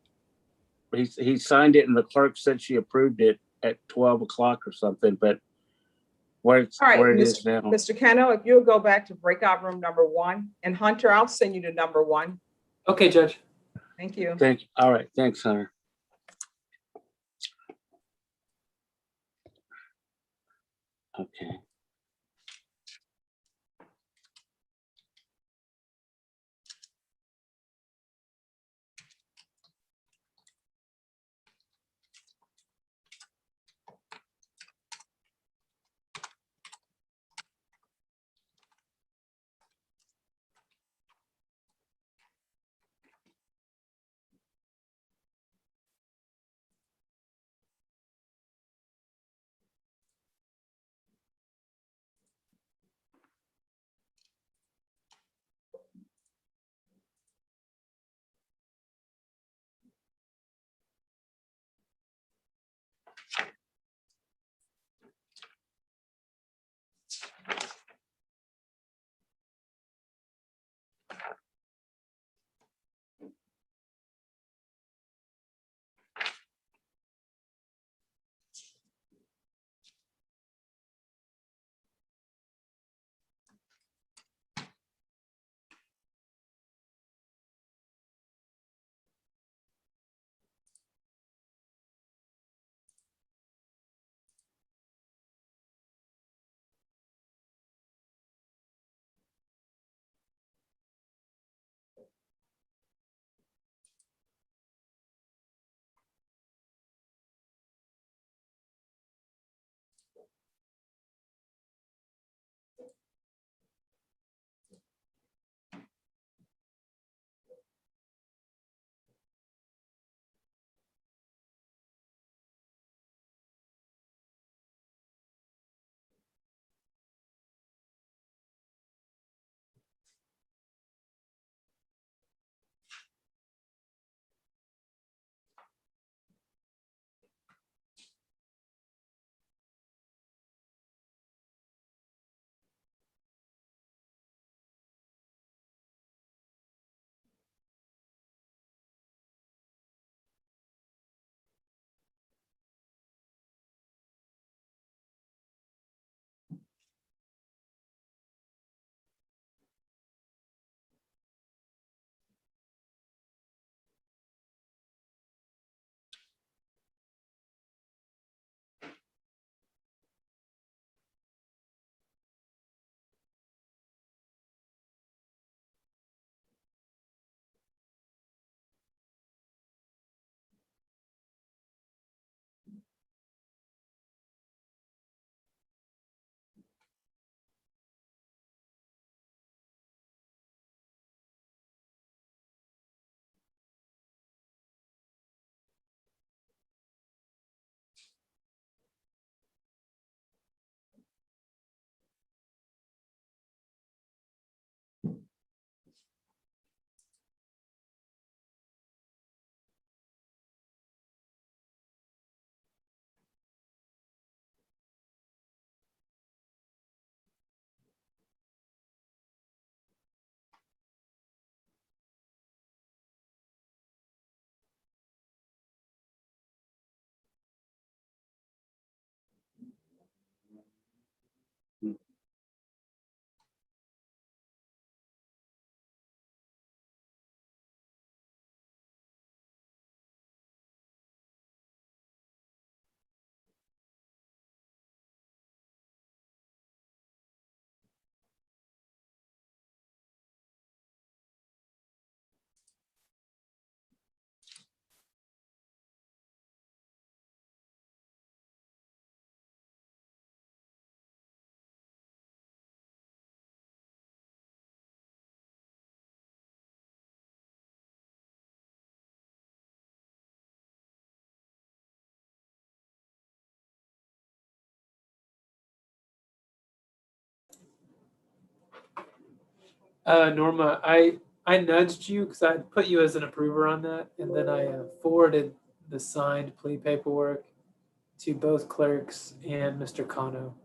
He signed it, and the clerk said she approved it at 12 o'clock or something. But where it is now. Mr. Cano, if you'll go back to breakout room number 1, and Hunter, I'll send you to number 1. Okay, Judge. Thank you. All right. Thanks, Hunter. Okay. Norma, I nudged you because I put you as an approver on that, and then I forwarded the signed plea paperwork to both clerks and Mr. Kano.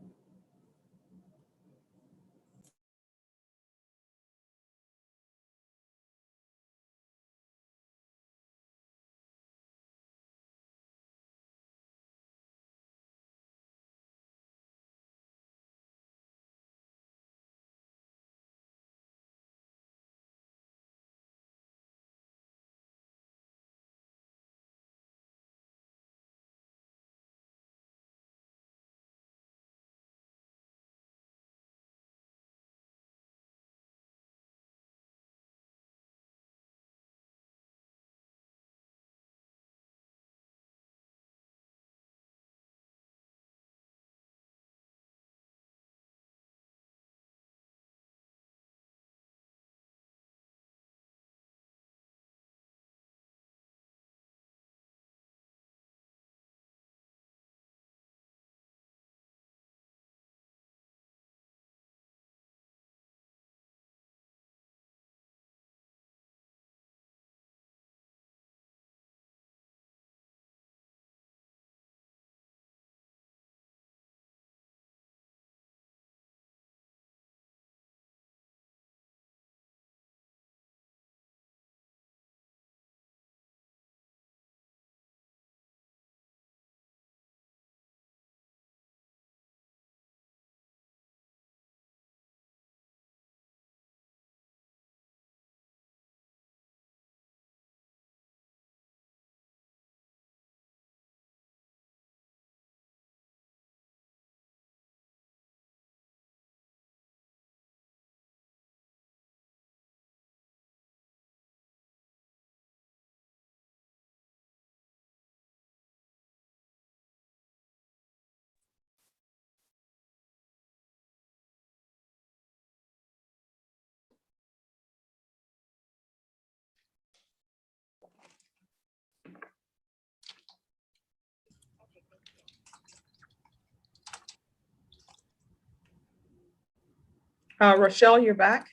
Rochelle, you're back.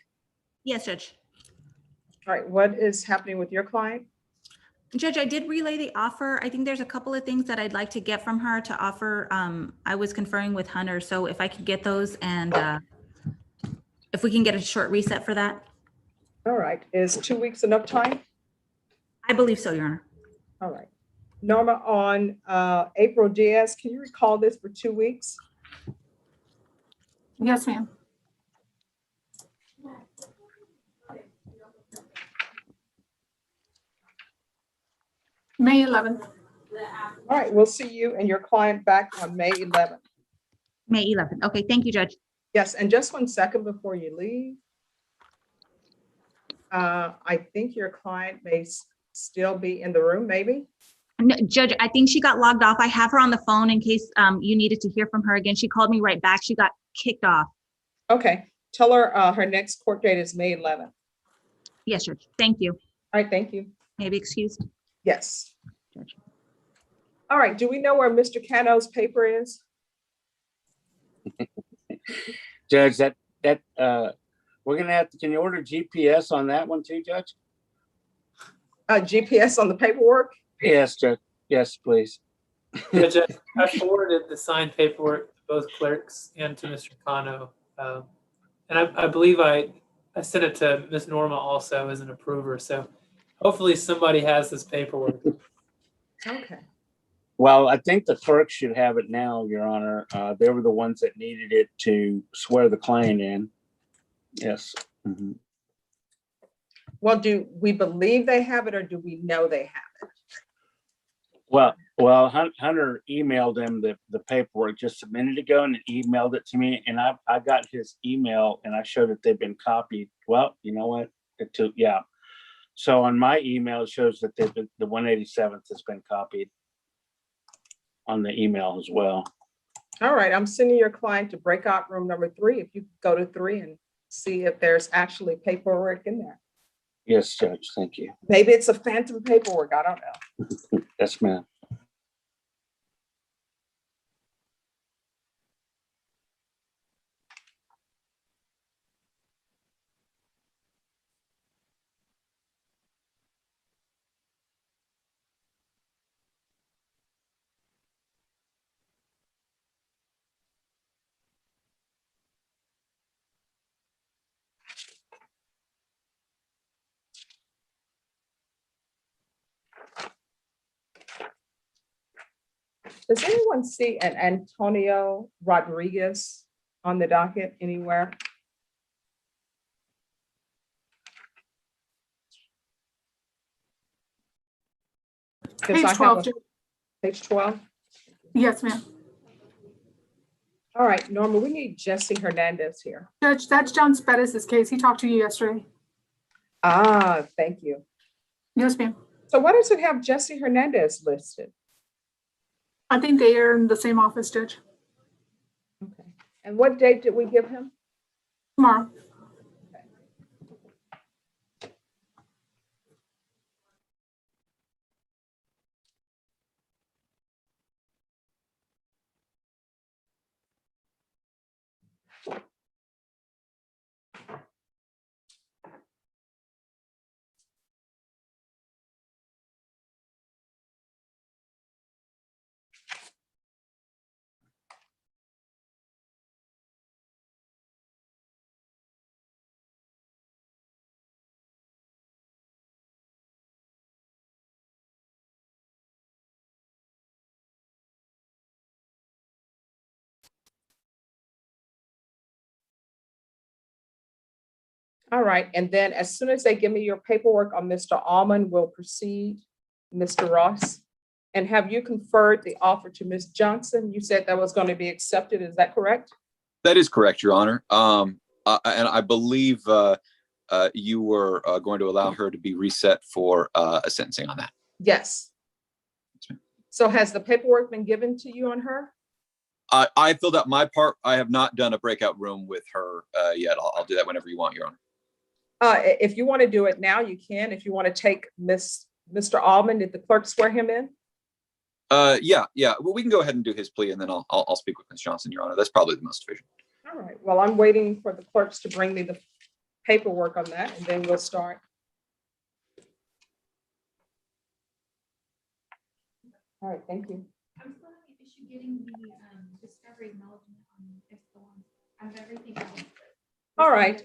Yes, Judge. All right, what is happening with your client? Judge, I did relay the offer. I think there's a couple of things that I'd like to get from her to offer. I was conferring with Hunter, so if I could get those and if we can get a short reset for that. All right, is 2 weeks enough time? I believe so, Your Honor. All right. Norma, on April Diaz, can you recall this for 2 weeks? Yes, ma'am. May 11th. All right, we'll see you and your client back on May 11th. May 11th. Okay, thank you, Judge. Yes, and just 1 second before you leave. I think your client may still be in the room, maybe? No, Judge, I think she got logged off. I have her on the phone in case you needed to hear from her again. She called me right back. She got kicked off. Okay, tell her her next court date is May 11th. Yes, Judge. Thank you. All right, thank you. May I be excused? Yes. Judge. All right, do we know where Mr. Cano's paper is? Judge, we're gonna have to, can you order GPS on that one too, Judge? GPS on the paperwork? Yes, Judge. Yes, please. Judge, I forwarded the signed paperwork to both clerks and to Mr. Kano. And I believe I sent it to Ms. Norma also as an approver. So hopefully somebody has this paperwork. Okay. Well, I think the clerk should have it now, Your Honor. They were the ones that needed it to swear the client in. Yes. Mhm. Well, do we believe they have it or do we know they have it? Well, Hunter emailed him the paperwork just a minute ago and emailed it to me. And I got his email and I showed that they've been copied. Well, you know what? Yeah. So on my email, it shows that the 187th has been copied on the email as well. All right, I'm sending your client to breakout room number 3. If you go to 3 and see if there's actually paperwork in there. Yes, Judge. Thank you. Maybe it's a phantom paperwork. I don't know. Yes, ma'am. Does anyone see an Antonio Rodriguez on the docket anywhere? Because Page I have 12, a- Judge. Page 12? Yes, ma'am. All right, Norma, we need Jesse Hernandez here. Judge, that's John Spettis' case. He talked to you yesterday. Ah, thank you. Yes, ma'am. So why does it have Jesse Hernandez listed? I think they are in the same office, Judge. Okay. And what date did we give him? Tomorrow. All right, and then as soon as they give me your paperwork on Mr. Almond, we'll proceed, Mr. Ross. And have you conferred the offer to Ms. Johnson? You said that was going to be accepted, is that correct? That is correct, Your Honor. And I believe you were going to allow her to be reset for a sentencing on that. Yes. So has the paperwork been given to you on her? I filled out my part. I have not done a breakout room with her yet. I'll do that whenever you want, Your Honor. If you want to do it now, you can. If you want to take Mr. Almond, did the clerk swear him in? Yeah. Well, we can go ahead and do his plea, and then I'll speak with Ms. Johnson, Your Honor. That's probably the most efficient. All right, well, I'm waiting for the clerks to bring me the paperwork on that, and then we'll start. All right, thank you. I'm still having an issue getting the discovery acknowledgement on Escalon. I have everything else. All right.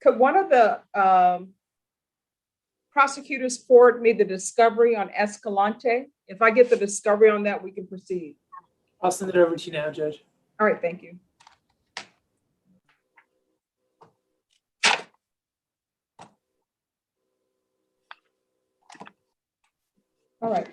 Could one of the prosecutors forward me the discovery on Escalante? If I get the discovery on that, we can proceed. I'll send it over to you now, Judge. All right, thank you. All right.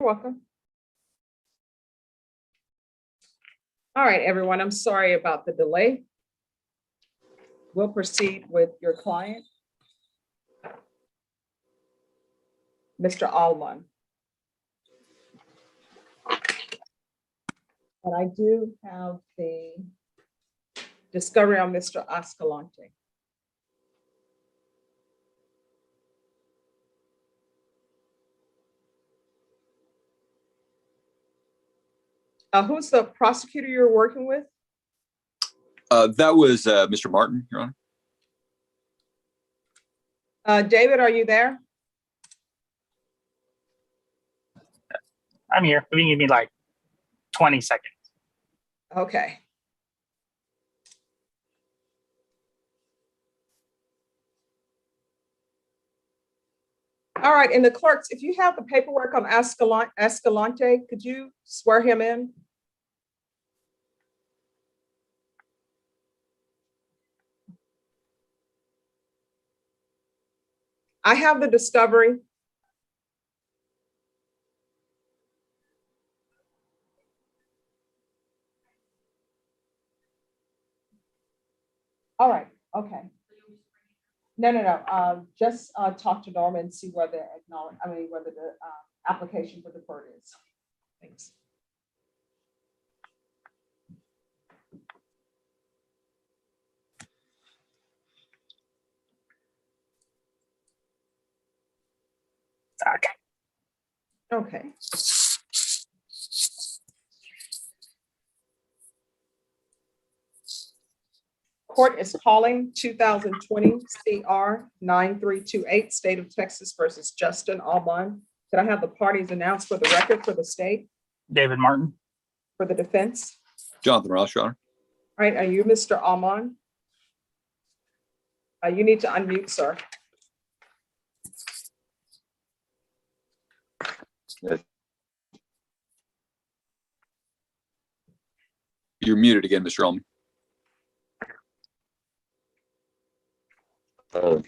You're welcome. All right, everyone, I'm sorry about the delay. We'll proceed with your client, Mr. Allman. And I do have the discovery on Mr. Escalante. Who's the prosecutor you're working with? That was Mr. Martin, Your Honor. David, are you there? I'm here. If you give me like 20 seconds. Okay. All right, and the clerks, if you have the paperwork on Escalante, could you swear him in? I have the discovery. All right, okay. No. Just talk to Norma and see whether whether the application for deferred is. Thanks. Okay. Okay. Court is calling 2020 CR 9328, State of Texas versus Justin Allman. Could I have the parties announced for the record for the state? David Martin. For the defense? Jonathan Ross, Your Honor. All right, are you Mr. Allman? You need to unmute, sir. Yes. You're muted again, Mr. Allman. Can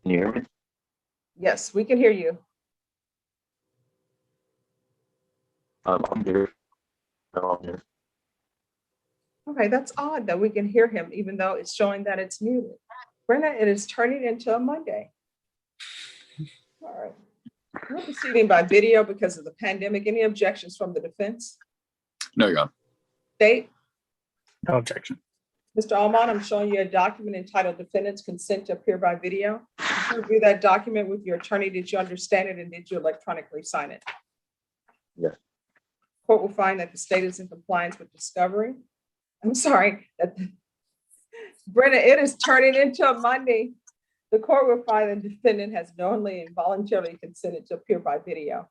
you hear me? Yes, we can hear you. I'm here. No, I'm here. Okay, that's odd that we can hear him even though it's showing that it's muted. Brenda, it is turning into a Monday. All right. We're proceeding by video because of the pandemic. Any objections from the defense? No, Your Honor. State? No objection. Mr. Allman, I'm showing you a document entitled Defendant's Consent to Appear by Video. Did you review that document with your attorney? Did you understand it and did you electronically sign it? Yes. Court will find that the state is in compliance with discovery. I'm sorry, Brenda, it is turning into a Monday. The court will find the defendant has knowingly and voluntarily consented to appear by video.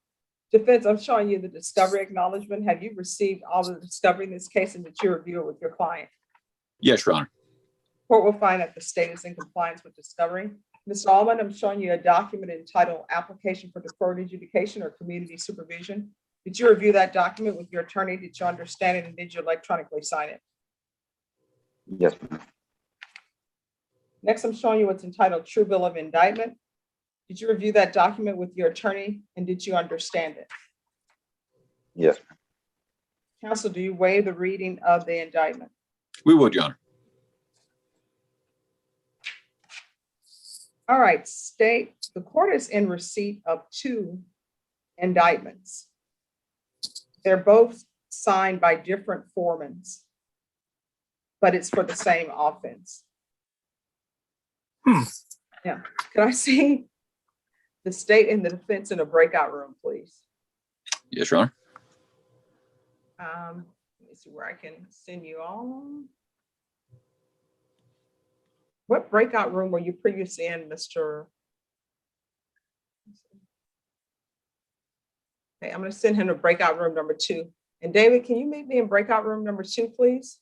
Defense, I'm showing you the discovery acknowledgement. Have you received all the discovery in this case and did you review it with your client? Yes, Your Honor. Court will find that the state is in compliance with discovery. Mr. Allman, I'm showing you a document entitled Application for Deferred Adjudication or Community Supervision. Did you review that document with your attorney? Did you understand it and did you electronically sign it? Yes. Next, I'm showing you what's entitled True Bill of Indictment. Did you review that document with your attorney and did you understand it? Yes. Counsel, do you waive the reading of the indictment? We would, Your Honor. All right, state, the court is in receipt of 2 indictments. They're both signed by different foremans, but it's for the same offense. Yeah, can I see the state and the defense in a breakout room, please? Yes, Your Honor. Let me see where I can send you all. What breakout room were you previously in, Mr.? Okay, I'm going to send him to breakout room number 2. And David, can you meet me in breakout room number 2, please?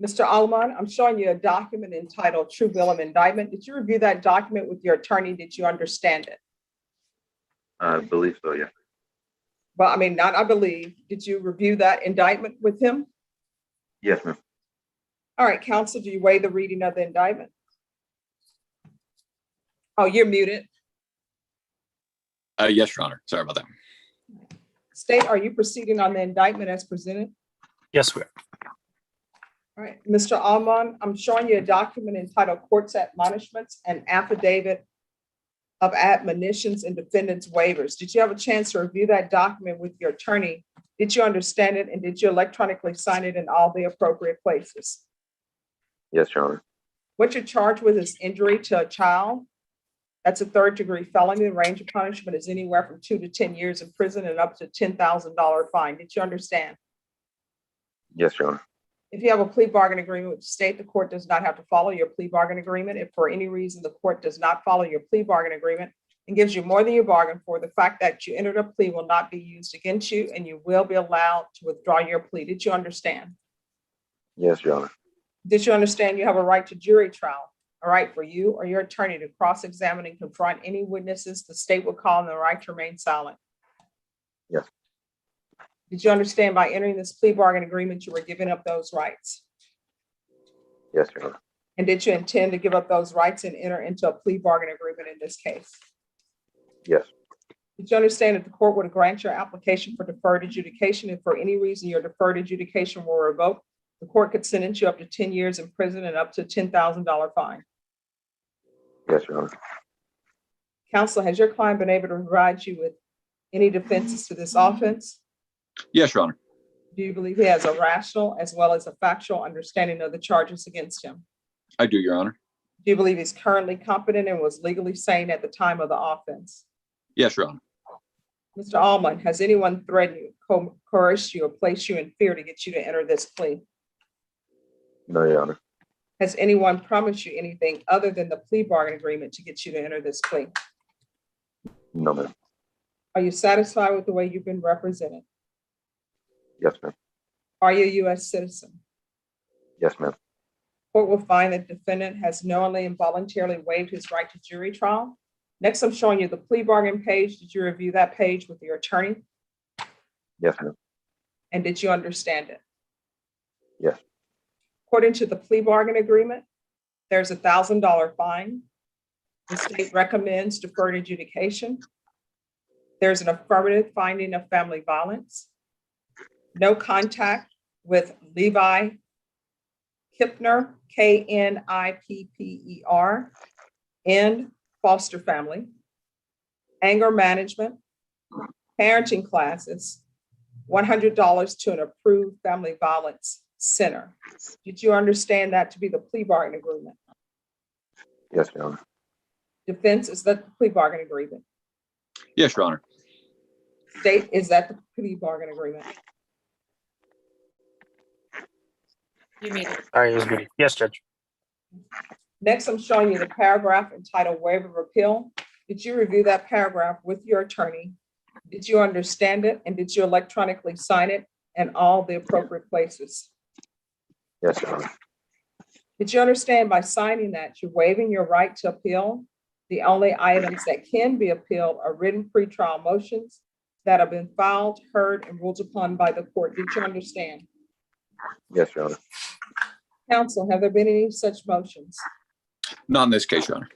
Mr. Alman, I'm showing you a document entitled True Bill of Indictment. Did you review that document with your attorney? Did you understand it? I believe so, yeah. Well, I mean, not I believe. Did you review that indictment with him? Yes, ma'am. All right, counsel, do you waive the reading of the indictment? Oh, you're muted. Yes, Your Honor. Sorry about that. State, are you proceeding on the indictment as presented? Yes, we are. All right, Mr. Alman, I'm showing you a document entitled Court's Admonishments and Affidavit of Admonitions and Defendants Waivers. Did you have a chance to review that document with your attorney? Did you understand it, and did you electronically sign it in all the appropriate places? Yes, Your Honor. What you're charged with is injury to a child. That's a third-degree felony. The range of punishment is anywhere from 2 to 10 years in prison and up to $10,000 fine. Did you understand? Yes, Your Honor. If you have a plea bargain agreement with the state, the court does not have to follow your plea bargain agreement. If for any reason the court does not follow your plea bargain agreement and gives you more than you bargained for, the fact that you entered a plea will not be used against you, and you will be allowed to withdraw your plea. Did you understand? Yes, Your Honor. Did you understand you have a right to jury trial? A right for you or your attorney to cross-examine and confront any witnesses the state will call, and the right to remain silent? Yes. Did you understand by entering this plea bargain agreement, you were giving up those rights? Yes, Your Honor. And did you intend to give up those rights and enter into a plea bargain agreement in this case? Yes. Did you understand that the court would grant your application for deferred adjudication if for any reason your deferred adjudication were revoked? The court could sentence you up to 10 years in prison and up to $10,000 fine. Yes, Your Honor. Counsel, has your client been able to provide you with any defenses to this offense? Yes, Your Honor. Do you believe he has a rational as well as a factual understanding of the charges against him? I do, Your Honor. Do you believe he's currently competent and was legally sane at the time of the offense? Yes, Your Honor. Mr. Allman, has anyone threatened you, coerced you, or placed you in fear to get you to enter this plea? No, Your Honor. Has anyone promised you anything other than the plea bargain agreement to get you to enter this plea? No, ma'am. Are you satisfied with the way you've been represented? Yes, ma'am. Are you a U.S. citizen? Yes, ma'am. Court will find that defendant has knowingly and voluntarily waived his right to jury trial. Next, I'm showing you the plea bargain page. Did you review that page with your attorney? Yes, ma'am. And did you understand it? Yes. According to the plea bargain agreement, there's a $1,000 fine. The state recommends deferred adjudication. There's an affirmative finding of family violence. No contact with Levi Kipner, Knipper, in foster family, anger management, parenting classes, $100 to an approved family violence center. Did you understand that to be the plea bargain agreement? Yes, Your Honor. Defense, is that the plea bargain agreement? Yes, Your Honor. State, is that the plea bargain agreement? You mean Sorry, it was muted. Yes, Judge. Next, I'm showing you the paragraph entitled Waiver of Appeal. Did you review that paragraph with your attorney? Did you understand it? And did you electronically sign it in all the appropriate places? Yes, Your Honor. Did you understand by signing that you're waiving your right to appeal? The only items that can be appealed are written pretrial motions that have been filed, heard, and ruled upon by the court. Did you understand? Yes, Your Honor. Counsel, have there been any such motions? Not in this case, Your Honor.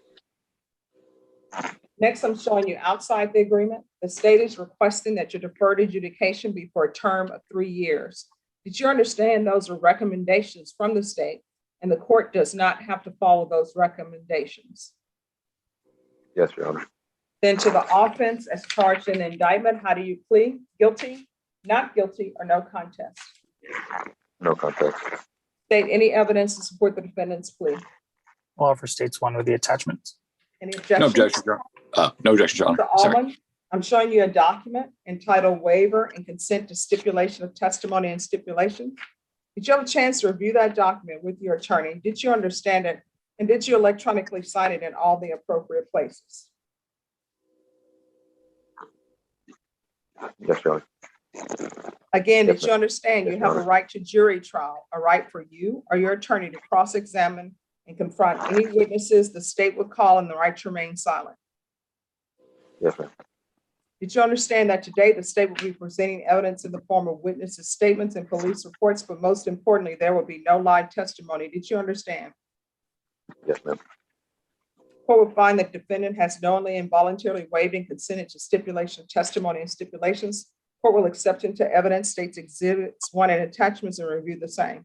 Next, I'm showing you outside the agreement. The state is requesting that your deferred adjudication be for a term of 3 years. Did you understand those are recommendations from the state, and the court does not have to follow those recommendations? Yes, Your Honor. Then to the offense as charged in the indictment, how do you plead? Guilty, not guilty, or no contest? No contest. State any evidence to support the defendant's plea. We'll offer states one with the attachments. Any No objections? objection, Your Honor. No objection, Your Honor. Mr. Sorry. Allman, I'm showing you a document entitled Waiver and Consent to Stipulation of Testimony and Stipulation. Did you have a chance to review that document with your attorney? Did you understand it? And did you electronically sign it in all the appropriate places? Yes, Your Honor. Again, Yes, did you ma'am. understand you Yes, Your have a Honor. right to jury trial, a right for you or your attorney to cross-examine and confront any witnesses the state would call and the right to remain silent? Yes, ma'am. Did you understand that today the state will be presenting evidence in the form of witnesses' statements and police reports, but most importantly, there will be no live testimony? Did you understand? Yes, ma'am. Court will find that defendant has knowingly and voluntarily waived and consented to stipulation, testimony, and stipulations. Court will accept into evidence states exhibits 1 and attachments and review the same.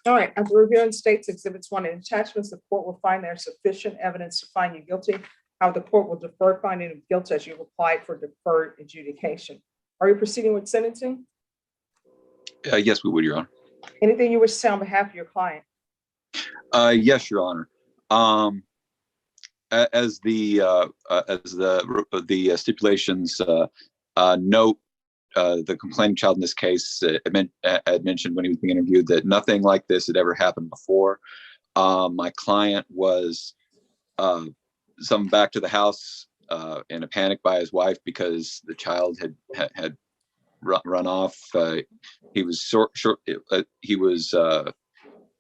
All right, after reviewing states exhibits 1 and attachments, the court will find there's sufficient evidence to find you guilty. How the court will defer finding of guilt as you've applied for deferred adjudication. Are you proceeding with sentencing? Yes, we would, Your Honor. Anything you wish to say on behalf of your client? Yes, Your Honor. As the stipulations note, the complaining child in this case had mentioned when he was being interviewed that nothing like this had ever happened before. My client was summoned back to the house in a panic by his wife because the child had run off. He was he was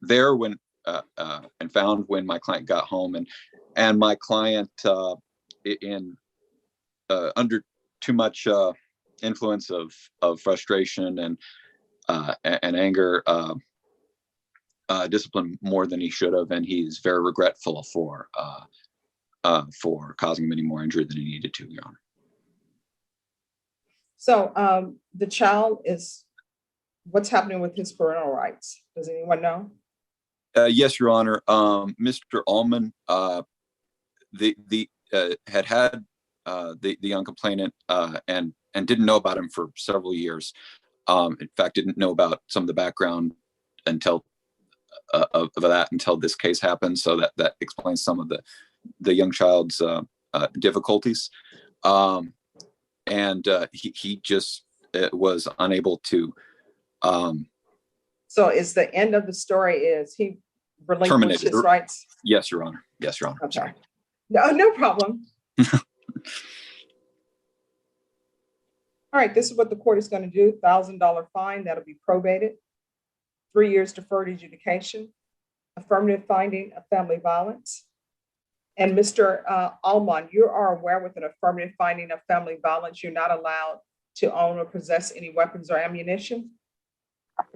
there when and found when my client got home, and my client in under too much influence of frustration and anger disciplined more than he should have, and he's very regretful for causing him any more injury than he needed to, Your Honor. So the child is, what's happening with his parental rights? Does anyone know? Yes, Your Honor. Mr. Ullman, had the young complainant and didn't know about him for several years. In fact, didn't know about some of the background until until this case happened. So that explains some of the young child's difficulties. And he just was unable to. So is the end of the story is he relinquished his rights? Yes, Your Honor. Yes, Your Honor. Okay. No problem. All right, this is what the court is going to do. $1,000 fine, that'll be probated. 3 years deferred adjudication, affirmative finding of family violence. And Mr. Almond, you are aware with an affirmative finding of family violence, you're not allowed to own or possess any weapons or ammunition?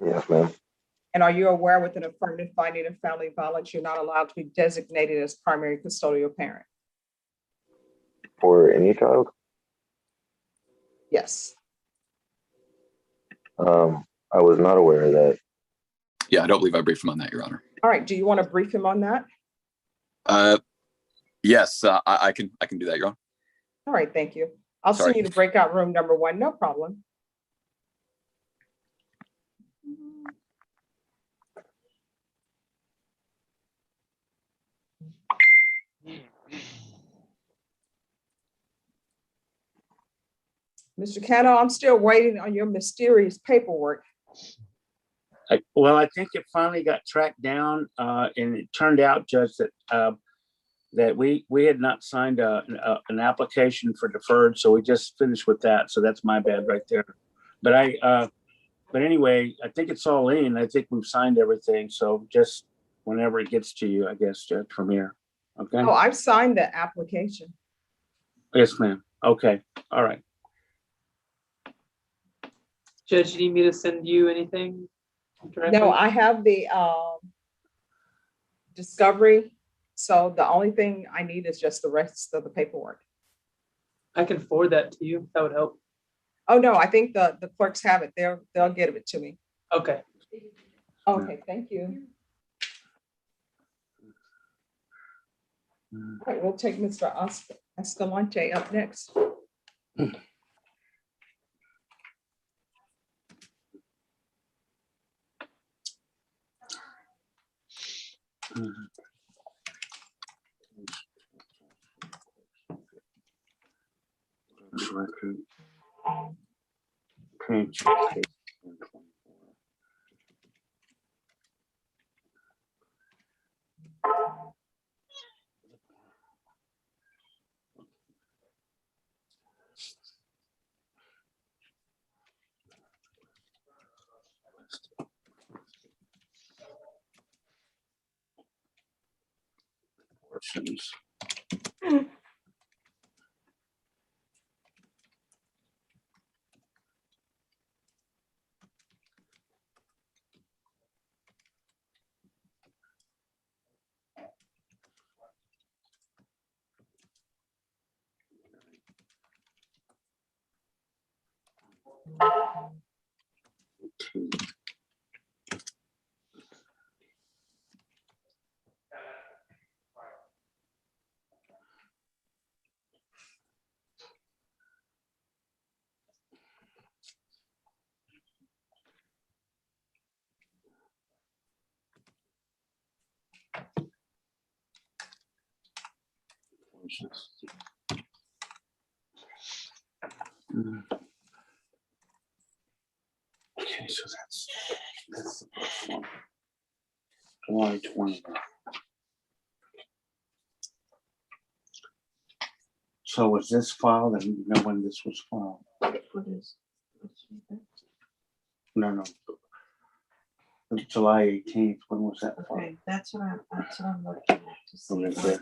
Yes, ma'am. And are you aware with an affirmative finding of family violence, you're not allowed to be designated as primary custodial parent? For any child? Yes. I was not aware of that. Yeah, I don't believe I briefed him on that, Your Honor. All right, do you want to brief him on that? Yes, I can do that, Your Honor. All right, thank you. I'll Sorry. send you to breakout room number 1, no problem. Mr. Cano, I'm still waiting on your mysterious paperwork. Well, I think it finally got tracked down, and it turned out, Judge, that we had not signed an application for deferred, so we just finished with that. So that's my bad right there. But anyway, I think it's all in. I think we've signed everything. So just whenever it gets to you, I guess, Judge, from here. Okay. Oh, I've signed the application. Yes, ma'am. Okay. All right. Judge, you need me to send you anything directly? No, I have the discovery. So the only thing I need is just the rest of the paperwork. I can forward that to you. That would help. Oh, no, I think the clerks have it. They'll get it to me. Okay. Okay, thank you. All right, we'll take Mr. Escalante up next. Portions. Okay, so that's the first one. July 20. So was this filed? And you know when this was filed? No. July 18th. When was that filed? Okay, that's what I'm looking at to see. Right there.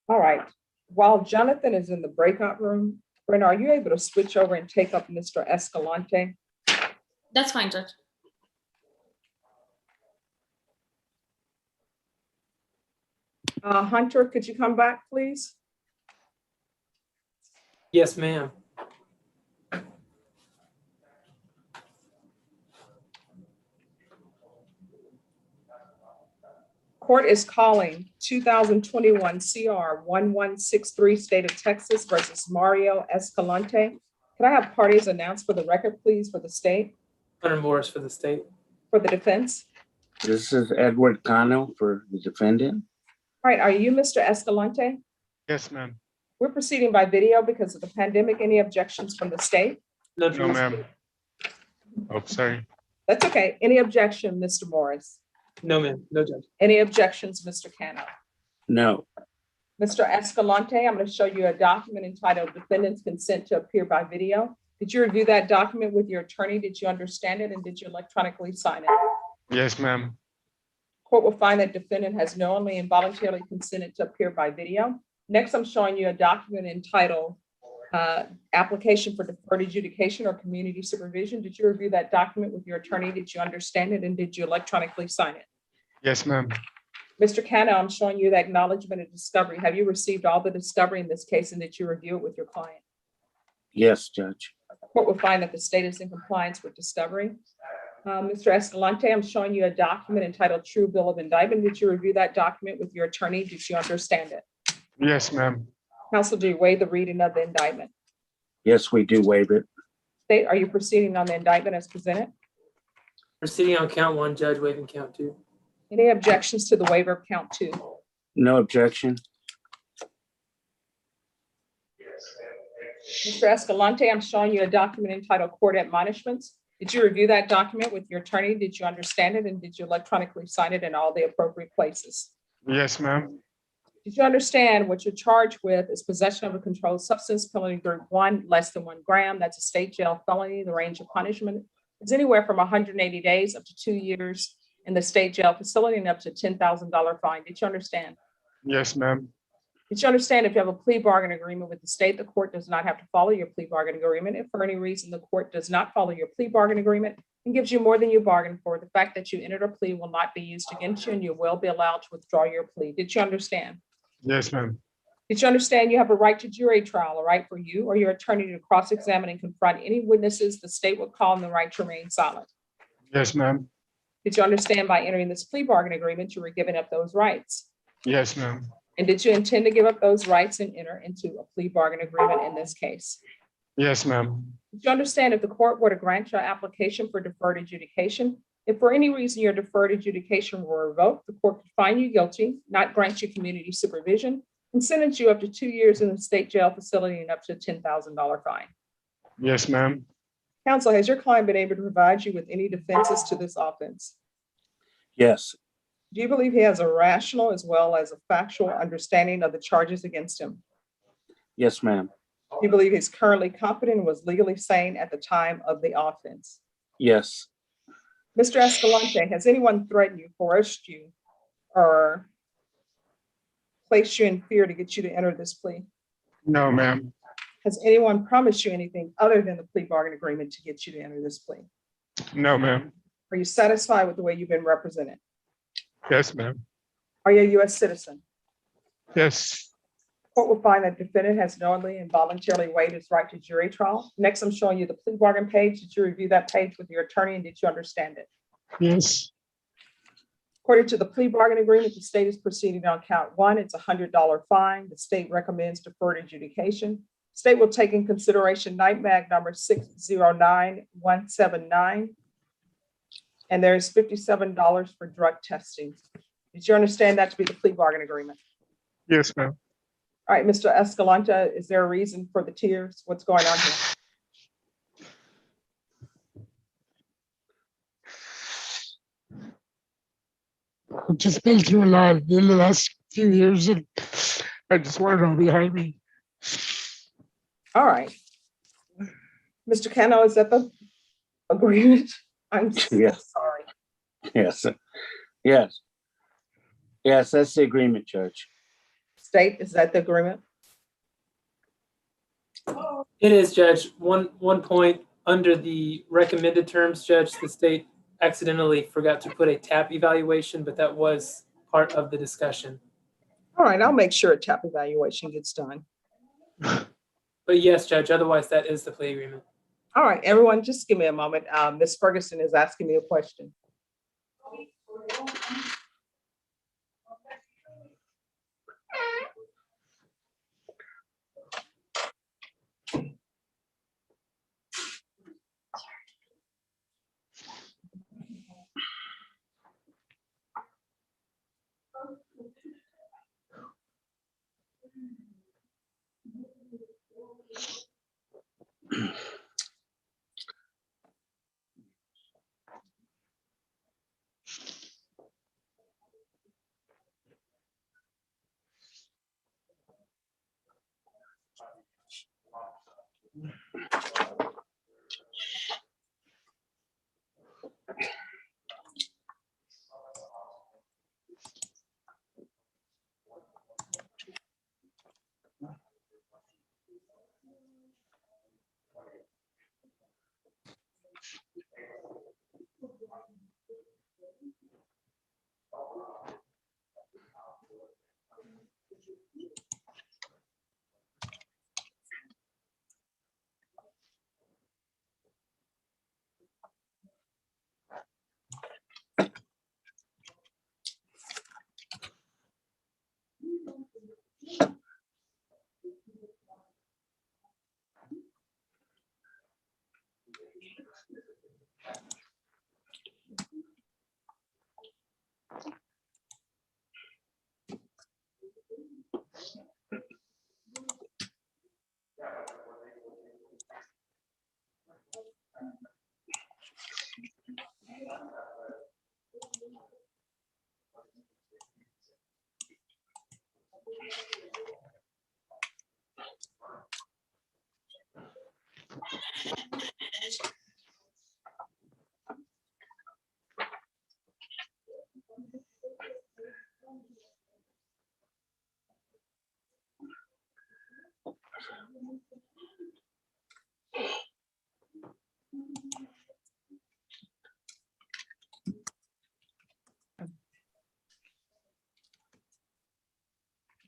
All right. While Jonathan is in the breakout room, Brenda, are you able to switch over and take up Mr. Escalante? That's fine, Judge. Hunter, could you come back, please? Yes, ma'am. Court is calling 2021 CR 1163 State of Texas versus Mario Escalante. Can I have parties announced for the record, please, for the state? Hunter Morris for the state. For the defense? This is Edward Cano for the defendant. All right, are you Mr. Escalante? Yes, ma'am. We're proceeding by video because of the pandemic. Any objections from the state? No, ma'am. Oh, sorry. That's okay. Any objection, Mr. Morris? No, ma'am. No, Judge. Any objections, Mr. Cano? No. Mr. Escalante, I'm going to show you a document entitled Defendant's Consent to Appear by Video. Did you review that document with your attorney? Did you understand it? And did you electronically sign it? Yes, ma'am. Court will find that defendant has knowingly and voluntarily consented to appear by video. Next, I'm showing you a document entitled Application for Deferred Adjudication or Community Supervision. Did you review that document with your attorney? Did you understand it? And did you electronically sign it? Yes, ma'am. Mr. Cano, I'm showing you the acknowledgement of discovery. Have you received all the discovery in this case, and did you review it with your client? Yes, Judge. Court will find that the state is in compliance with discovery. Mr. Escalante, I'm showing you a document entitled True Bill of Indictment. Did you review that document with your attorney? Did you understand it? Yes, ma'am. Counsel, do you waive the reading of the indictment? Yes, we do waive it. State, are you proceeding on the indictment as presented? Proceeding on count one, Judge, waiving count two. Any objections to the waiver of count two? No objection. Mr. Escalante, I'm showing you a document entitled Court Admonishments. Did you review that document with your attorney? Did you understand it? And did you electronically sign it in all the appropriate places? Yes, ma'am. Did you understand what you're charged with is possession of a controlled substance, penalty group 1, less than 1 gram. That's a state jail felony. The range of punishment is anywhere from 180 days up to 2 years in the state jail facility and up to $10,000 fine. Did you understand? Yes, ma'am. Did you understand if you have a plea bargain agreement with the state, the court does not have to follow your plea bargain agreement. If for any reason the court does not follow your plea bargain agreement and gives you more than you bargained for, the fact that you entered a plea will not be used against you and you will be allowed to withdraw your plea. Did you understand? Yes, ma'am. Did you understand you have a right to jury trial, a right for you or your attorney to cross-examine and confront any witnesses the state would call on the right to remain silent? Yes, ma'am. Did you understand by entering this plea bargain agreement, you were giving up those rights? Yes, ma'am. And did you intend to give up those rights and enter into a plea bargain agreement in this case? Yes, ma'am. Did you understand if the court were to grant your application for deferred adjudication, if for any reason your deferred adjudication were revoked, the court could find you guilty, not grant you community supervision, and sentence you up to 2 years in the state jail facility and up to a $10,000 fine? Yes, ma'am. Counsel, has your client been able to provide you with any defenses to this offense? Yes. Do you believe he has a rational as well as a factual understanding of the charges against him? Yes, ma'am. Do you believe he's currently competent and was legally sane at the time of the offense? Yes. Mr. Escalante, has anyone threatened you, coerced you, or placed you in fear to get you to enter this plea? No, ma'am. Has anyone promised you anything other than the plea bargain agreement to get you to enter this plea? No, ma'am. Are you satisfied with the way you've been represented? Yes, ma'am. Are you a U.S. citizen? Yes. Court will find that defendant has knowingly and voluntarily waived his right to jury trial. Next, I'm showing you the plea bargain page. Did you review that page with your attorney and did you understand it? Yes. According to the plea bargain agreement, the state is proceeding on count 1. It's a $100 fine. The state recommends deferred adjudication. State will take in consideration night mag number 609179. And there's $57 for drug testing. Did you understand that to be the plea bargain agreement? Yes, ma'am. All right, Mr. Escalante, is there a reason for the tears? What's going on here? I've just been through a lot in the last few years, and I just want it all behind me. All right. Mr. Cano, is that the agreement? I'm so Yes. sorry. Yes. Yes. Yes, that's the agreement, Judge. State, is that the agreement? It is, Judge. One point under the recommended terms, Judge, the state accidentally forgot to put a TAP evaluation, but that was part of the discussion. All right, I'll make sure a TAP evaluation gets done. But yes, Judge, otherwise that is the plea agreement. All right, everyone, just give me a moment. Ms. Ferguson is asking me a question.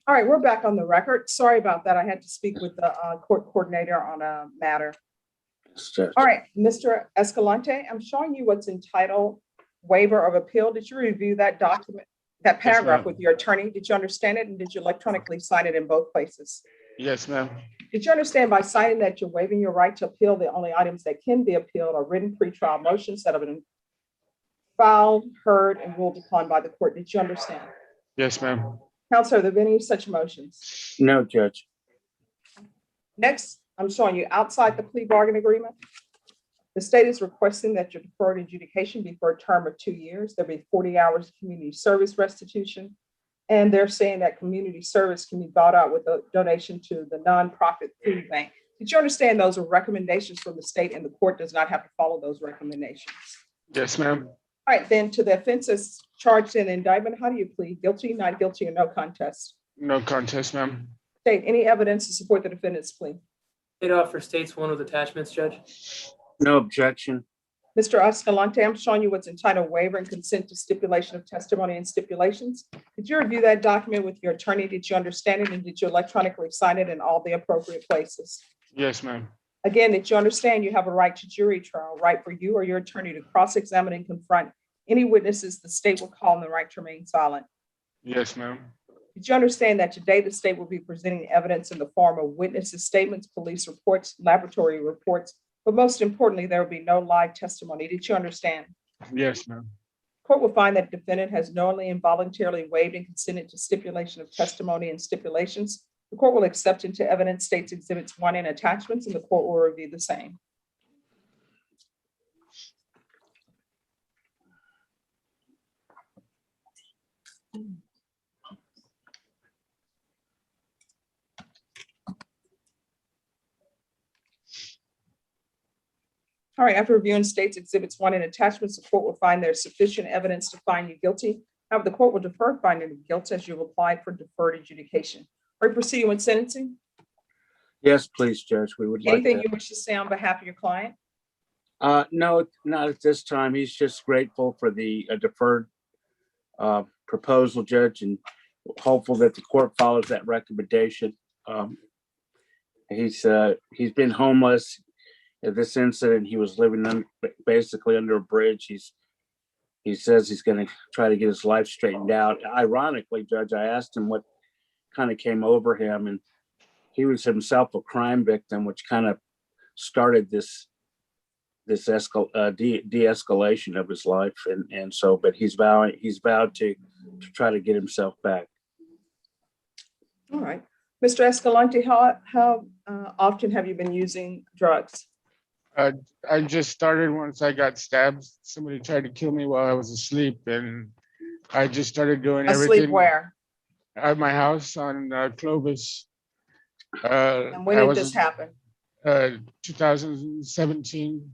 All right, we're back on the record. Sorry about that. I had to speak with the court coordinator on a matter. All right, Mr. Escalante, I'm showing you what's entitled waiver of appeal. Did you review that document, that paragraph with your attorney? Did you understand it, and did you electronically sign it in both places? Yes, ma'am. Did you understand by signing that you're waiving your right to appeal? The only items that can be appealed are written pretrial motions that have been filed, heard, and ruled upon by the court. Did you understand? Yes, ma'am. Counselor, are there any such motions? No, Judge. Next, I'm showing you outside the plea bargain agreement. The state is requesting that your deferred adjudication be for a term of 2 years. There'll be 40 hours of community service restitution. And they're saying that community service can be bought out with a donation to the nonprofit food bank. Did you understand those are recommendations from the state, and the court does not have to follow those recommendations? Yes, ma'am. All right, then to the offenses charged in the indictment, how do you plead? Guilty, not guilty, or no contest? No contest, ma'am. State, any evidence to support the defendant's plea? It offers states one with attachments, Judge. No objection. Mr. Escalante, I'm showing you what's entitled waiver and consent to stipulation of testimony and stipulations. Did you review that document with your attorney? Did you understand it, and did you electronically sign it in all the appropriate places? Yes, ma'am. Again, did you understand you have a right to jury trial, right for you or your attorney to cross-examine and confront any witnesses the state will call on the right to remain silent? Yes, ma'am. Did you understand that today the state will be presenting evidence in the form of witnesses' statements, police reports, laboratory reports, but most importantly, there will be no live testimony? Did you understand? Yes, ma'am. Court will find that the defendant has knowingly and voluntarily waived and consented to stipulation of testimony and stipulations. The court will accept into evidence states exhibits 1 and attachments, and the court will review the same. All right, after reviewing states exhibits 1 and attachments, the court will find there's sufficient evidence to find you guilty. However, the court will defer finding of guilt as you applied for deferred adjudication. Are you proceeding with sentencing? Yes, please, Judge. We would like Anything that. you wish to say on behalf of your client? No, not at this time. He's just grateful for the deferred proposal, Judge, and hopeful that the court follows that recommendation. He's been homeless at this incident. He was living basically under a bridge. He says he's going to try to get his life straightened out. Ironically, Judge, I asked him what kind of came over him, and he was himself a crime victim, which kind of started this de-escalation of his life, and so, but he's vowed to try to get himself back. All right. Mr. Escalante, how often have you been using drugs? I just started once I got stabbed. Somebody tried to kill me while I was asleep, and I just started doing everything. Asleep where? At my house on Clovis. And when did this happen? 2017.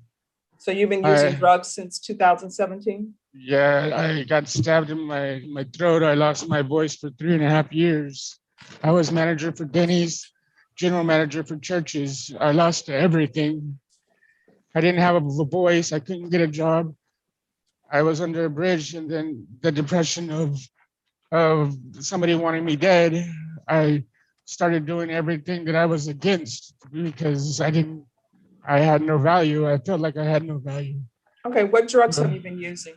So you've been using drugs since 2017? Yeah, I got stabbed in my throat. I lost my voice for 3.5 years. I was manager for Denny's, general manager for churches. I lost everything. I didn't have a voice. I couldn't get a job. I was under a bridge, and then the depression of somebody wanting me dead, I started doing everything that I was against because I had no value. I felt like I had no value. Okay, what drugs have you been using?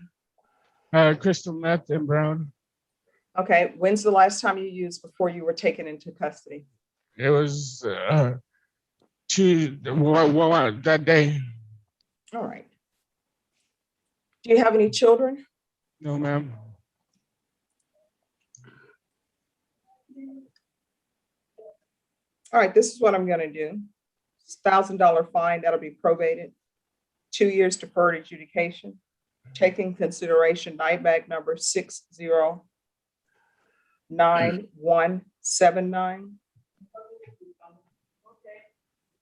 Crystal meth and brown. Okay, when's the last time you used before you were taken into custody? It was that day. All right. Do you have any children? No, ma'am. All right, this is what I'm going to do. It's $1,000 fine, that'll be probated. 2 years deferred adjudication. Taking consideration NIBAG number 609179.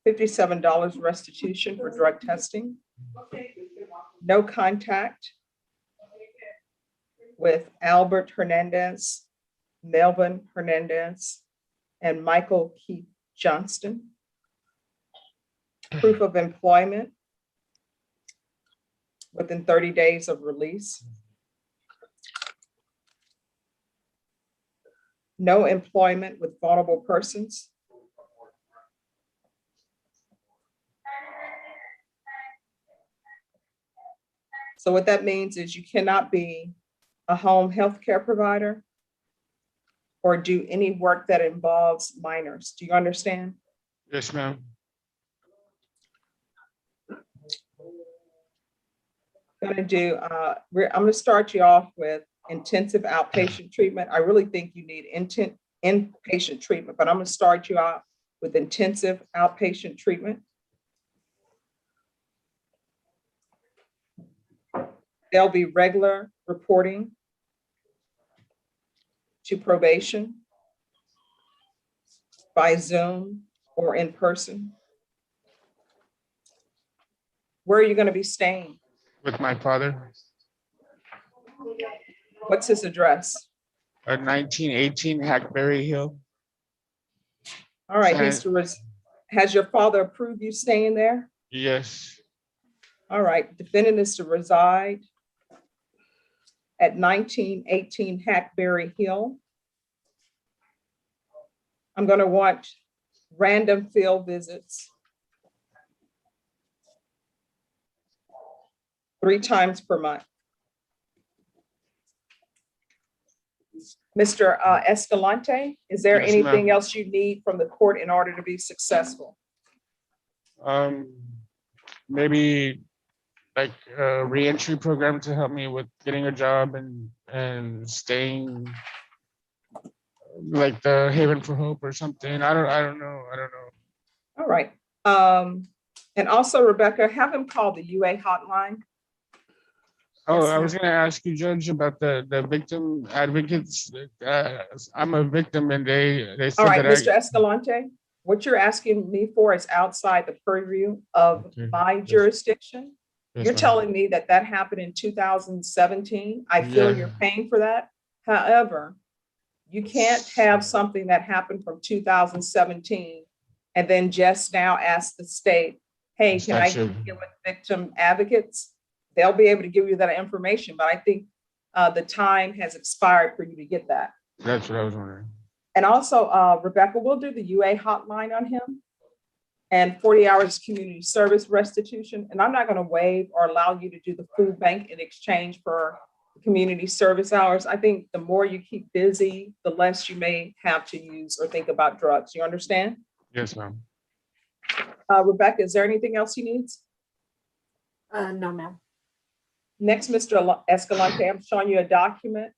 $57 restitution for drug testing. No contact with Albert Hernandez, Melvin Hernandez, and Michael Keith Johnston. Proof of employment within 30 days of release. No employment with vulnerable persons. So what that means is you cannot be a home health care provider or do any work that involves minors. Do you understand? Yes, ma'am. I'm going to start you off with intensive outpatient treatment. I really think you need inpatient treatment, but I'm going to start you out with intensive outpatient treatment. There'll be regular reporting to probation by Zoom or in person. Where are you going to be staying? With my father. What's his address? 1918 Hackberry Hill. All right, has your father approved you staying there? Yes. All right, defendant is to reside at 1918 Hackberry Hill. I'm going to want random field visits 3 times per month. Mr. Escalante, is there Yes, anything ma'am. else you need from the court in order to be successful? Maybe like a reentry program to help me with getting a job and staying, like the Haven for Hope or something. I don't know. All right. And also, Rebecca, have him call the UA hotline. Oh, Yes, I was sir. gonna ask you, Judge, about the victim advocates. I'm a victim and they All said right, that I. Mr. Escalante, what you're asking me for is outside the purview of Okay. my Yes. jurisdiction. Yes, You're ma'am. telling me that that happened in 2017. I feel Yeah. you're paying for that. However, you can't have something that happened from 2017 and then just now ask the state, hey, can I Statute. get with victim advocates? They'll be able to give you that information, but I think the time has expired for you to get that. That's what I was wondering. And also, Rebecca, we'll do the UA hotline on him and 40 hours community service restitution. And I'm not going to waive or allow you to do the food bank in exchange for community service hours. I think the more you keep busy, the less you may have to use or think about drugs. You understand? Yes, ma'am. Rebecca, is there anything else he needs? No, ma'am. Next, Mr. Escalante, I'm showing you a document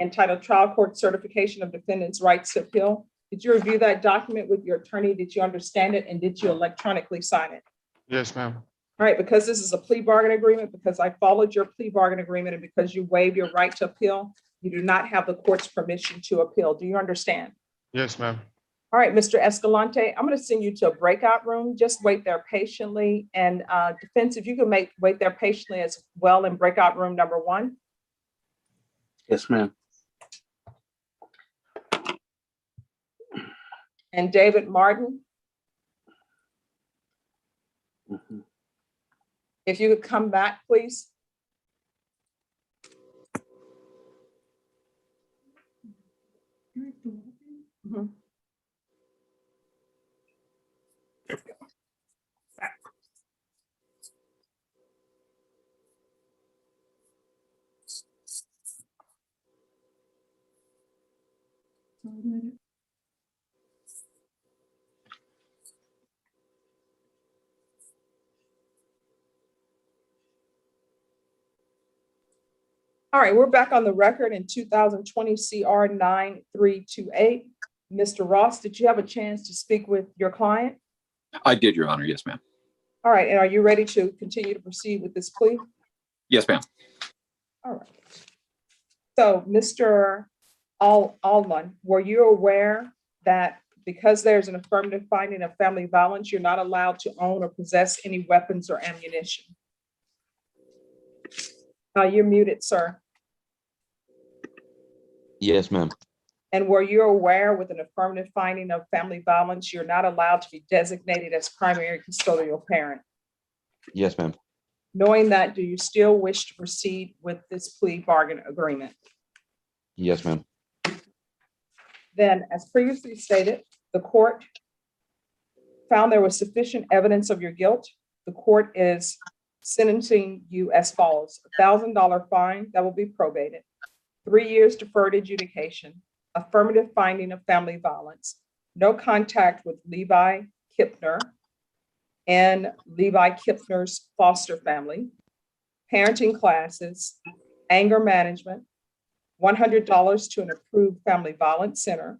entitled Trial Court Certification of Defendant's Rights to Appeal. Did you review that document with your attorney? Did you understand it? And did you electronically sign it? Yes, ma'am. All right, because this is a plea bargain agreement, because I followed your plea bargain agreement and because you waive your right to appeal, you do not have the court's permission to appeal. Do you understand? Yes, ma'am. All right, Mr. Escalante, I'm going to send you to a breakout room. Just wait there patiently. And defense, if you can wait there patiently as well in breakout room number 1. Yes, ma'am. And David Martin, Mhm. if you could come back, please. Mhm. All right, we're back on the record in 2020 CR 9328. Mr. Ross, did you have a chance to speak with your client? I did, Your Honor. Yes, ma'am. All right, and are you ready to continue to proceed with this plea? Yes, ma'am. All right. So, Mr. Allman, were you aware that because there's an affirmative finding of family violence, you're not allowed to own or possess any weapons or ammunition? You're muted, sir. Yes, ma'am. And were you aware with an affirmative finding of family violence, you're not allowed to be designated as primary custodial parent? Yes, ma'am. Knowing that, do you still wish to proceed with this plea bargain agreement? Yes, ma'am. Then, as previously stated, the court found there was sufficient evidence of your guilt. The court is sentencing you as follows: $1,000 fine that will be probated, 3 years deferred adjudication, affirmative finding of family violence, no contact with Levi Kipner and Levi Kipner's foster family, parenting classes, anger management, $100 to an approved family violence center,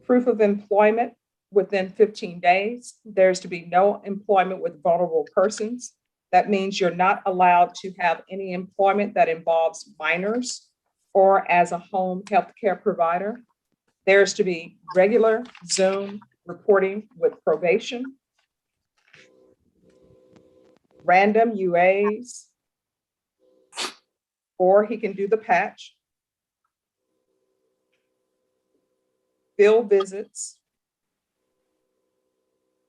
proof of employment within 15 days. There's to be no employment with vulnerable persons. That means you're not allowed to have any employment that involves minors or as a home healthcare provider. There's to be regular Zoom reporting with probation, random UAs, or he can do the patch, field visits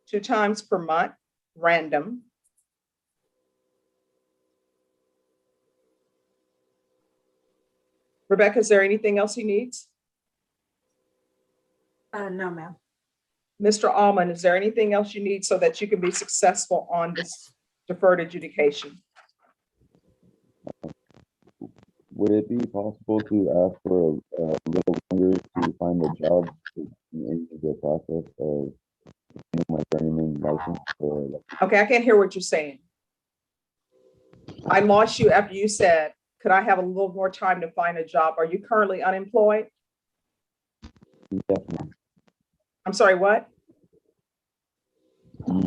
2 times per month, random. Rebecca, is there anything else he needs? No, ma'am. Mr. Allman, is there anything else you need so that you can be successful on this deferred adjudication? Would it be possible to ask for a little longer to find a job in the process of my journeyman license? Okay, I can't hear what you're saying. I lost you after you said, could I have a little more time to find a job? Are you currently unemployed? Yes, ma'am. I'm sorry, what?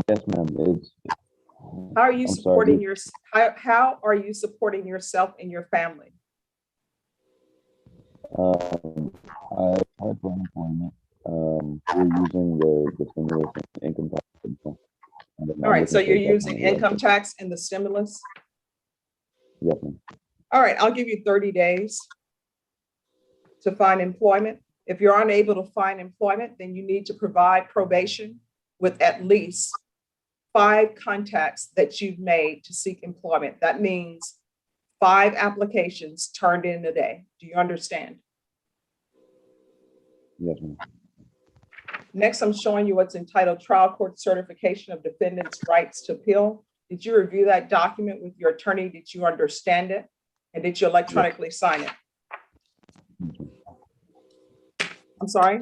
Yes, ma'am. How are you I'm sorry. supporting how are you supporting yourself and your family? I applied for unemployment. We're using the stimulus and income tax and stuff. And then All I'm right, so looking for you're a using government income job. tax and the stimulus? Yes, ma'am. All right, I'll give you 30 days to find employment. If you're unable to find employment, then you need to provide probation with at least 5 contacts that you've made to seek employment. That means 5 applications turned in a day. Do you understand? Yes, ma'am. Next, I'm showing you what's entitled Trial Court Certification of Defendant's Rights to Appeal. Did you review that document with your attorney? Did you understand it? And did you electronically sign it? I'm sorry?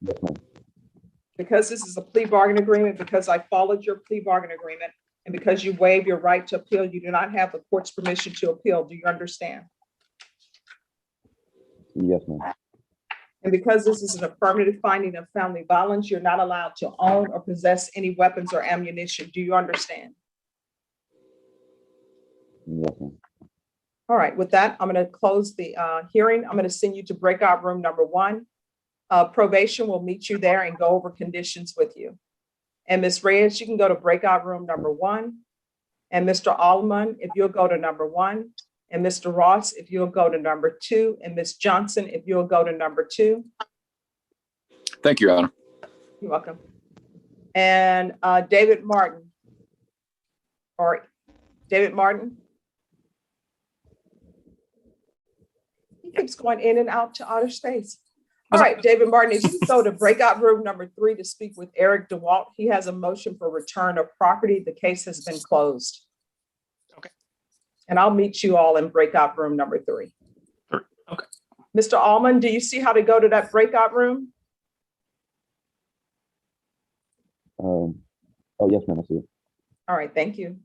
Yes, ma'am. Because this is a plea bargain agreement, because I followed your plea bargain agreement, and because you waive your right to appeal, you do not have the court's permission to appeal. Do you understand? Yes, ma'am. And because this is an affirmative finding of family violence, you're not allowed to own or possess any weapons or ammunition. Do you understand? Yes, ma'am. All right, with that, I'm going to close the hearing. I'm going to send you to breakout room number 1. Probation will meet you there and go over conditions with you. And Ms. Reyes, you can go to breakout room number 1. And Mr. Allman, if you'll go to number 1. And Mr. Ross, if you'll go to number 2. And Ms. Johnson, if you'll go to number 2. Thank you, Your Honor. You're welcome. And David Martin, or David Martin. He keeps going in and out to outer space. All right, David Martin, if you can go to breakout room number 3 to speak with Eric DeWalt. He has a motion for return of property. The case has been closed. Okay. And I'll meet you all in breakout room number 3. Sure. Okay. Mr. Allman, do you see how to go to that breakout room? Oh, yes, ma'am. I see it. All right, thank you.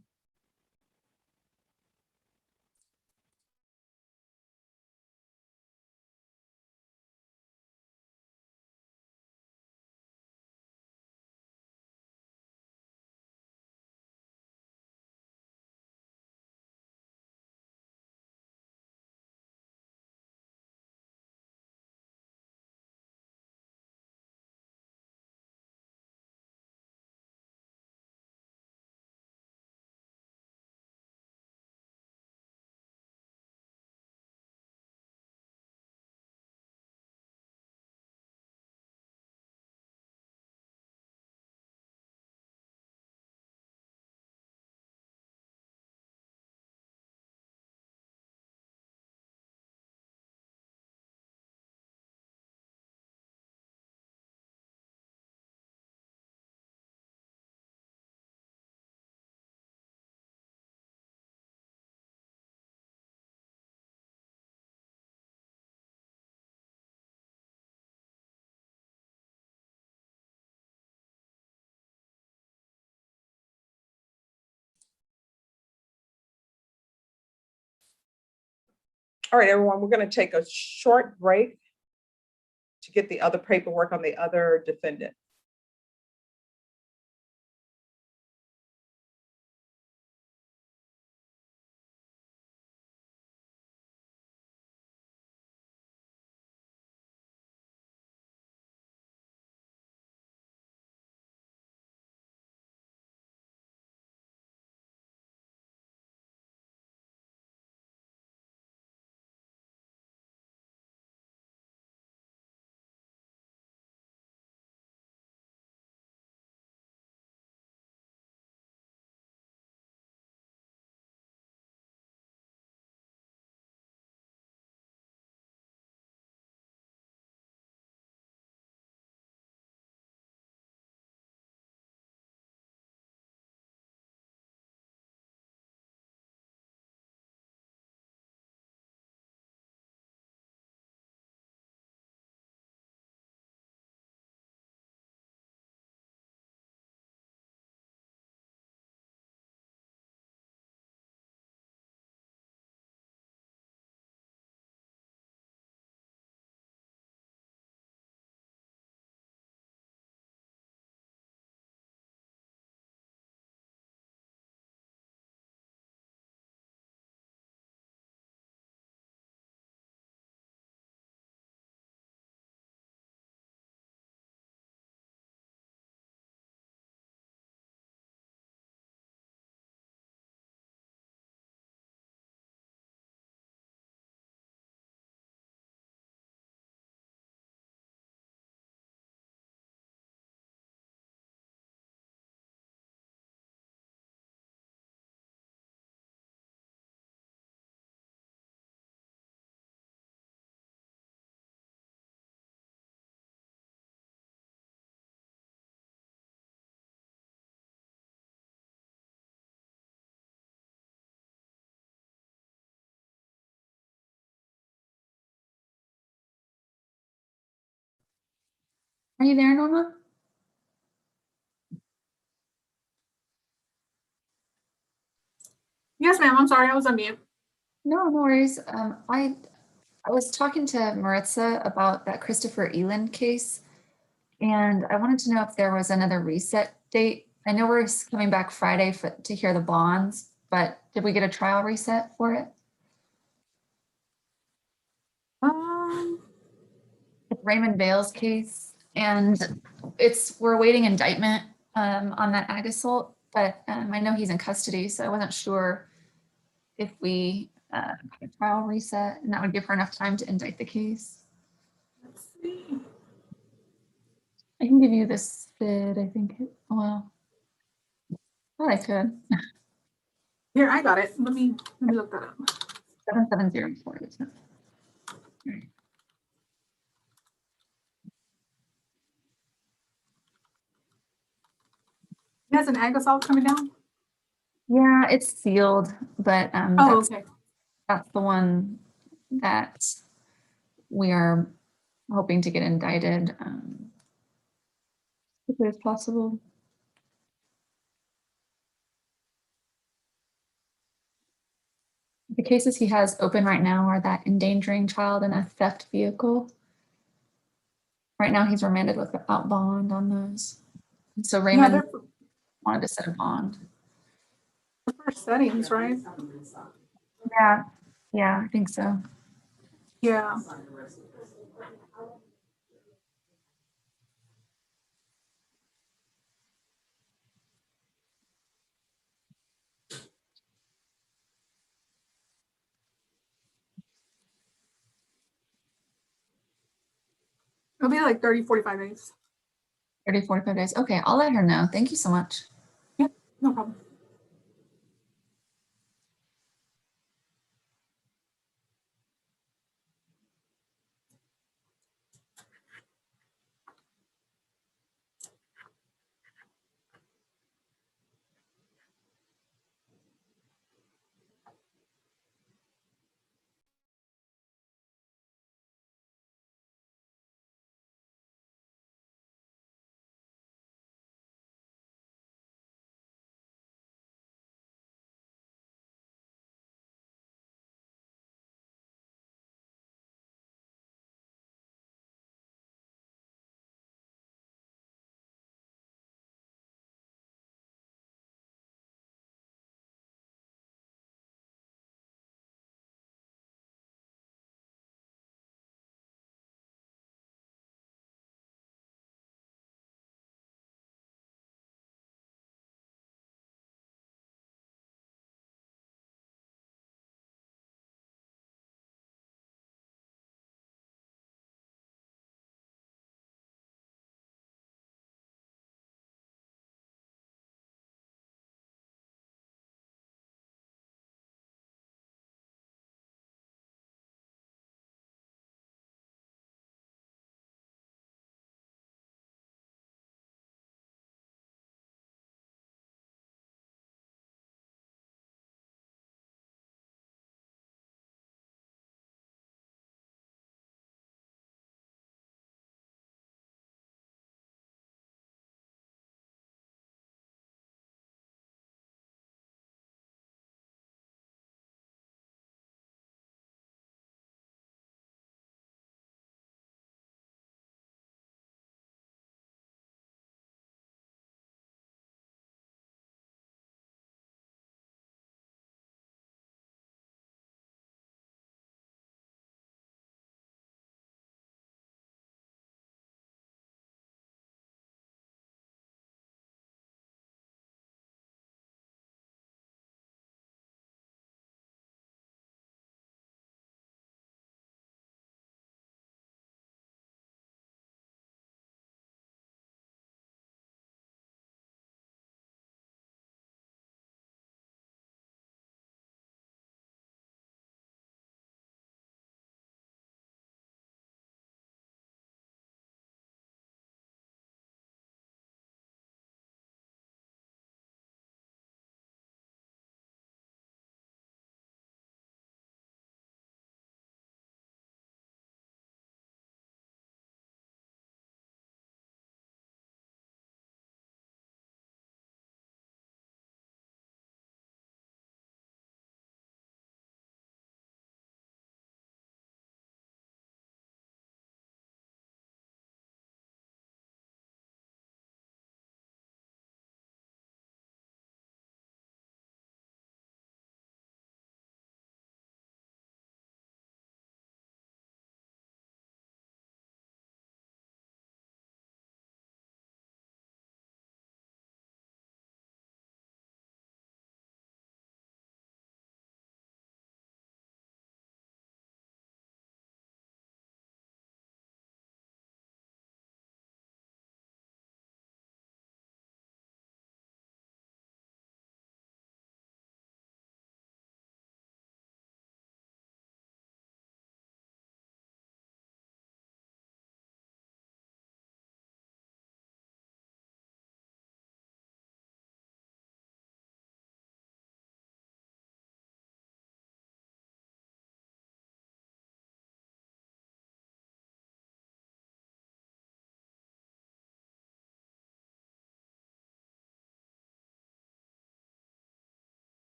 All right, everyone, we're going to take a short break to get the other paperwork on the other defendant. Are you there, Norma? Yes, ma'am. I'm sorry. I was on mute. No, no worries. I was talking to Maritza about that Christopher Eland case, and I wanted to know if there was another reset date. I know we're coming back Friday to hear the bonds, but did we get a trial reset for it? It's Raymond Vale's case, and we're awaiting indictment on that ag assault, but I know he's in custody, so I wasn't sure if we had a trial reset, and that would give her enough time to indict the case. Let's see. I can give you this bid, I think. Well, I could. Here, I got it. Let me look that up. 7704, isn't it? Right. He has an ag assault coming down. Yeah, it's sealed, but Oh, okay. that's the one that we are hoping to get indicted as quickly as possible. The cases he has open right now are that endangering child and a theft vehicle. Right now, he's remanded without bond on those. And so Raymond wanted to set a bond. For settings, right? Yeah, I think so. Yeah. It'll be like 30, 45 days. 30, 45 days. Okay, I'll let her know. Thank you so much. Yeah, no problem.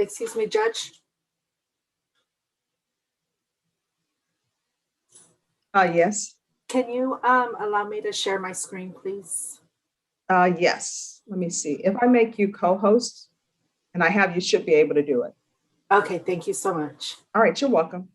Excuse me, Judge? Yes. Can you allow me to share my screen, please? Yes. Let me see. If I make you co-host and I have, you should be able to do it. Okay, thank you so much. All right, you're welcome.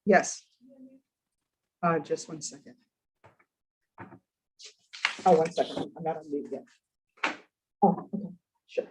Yes. Just 1 second. Oh, 1 second. I'm not on mute yet. Oh, okay, sure.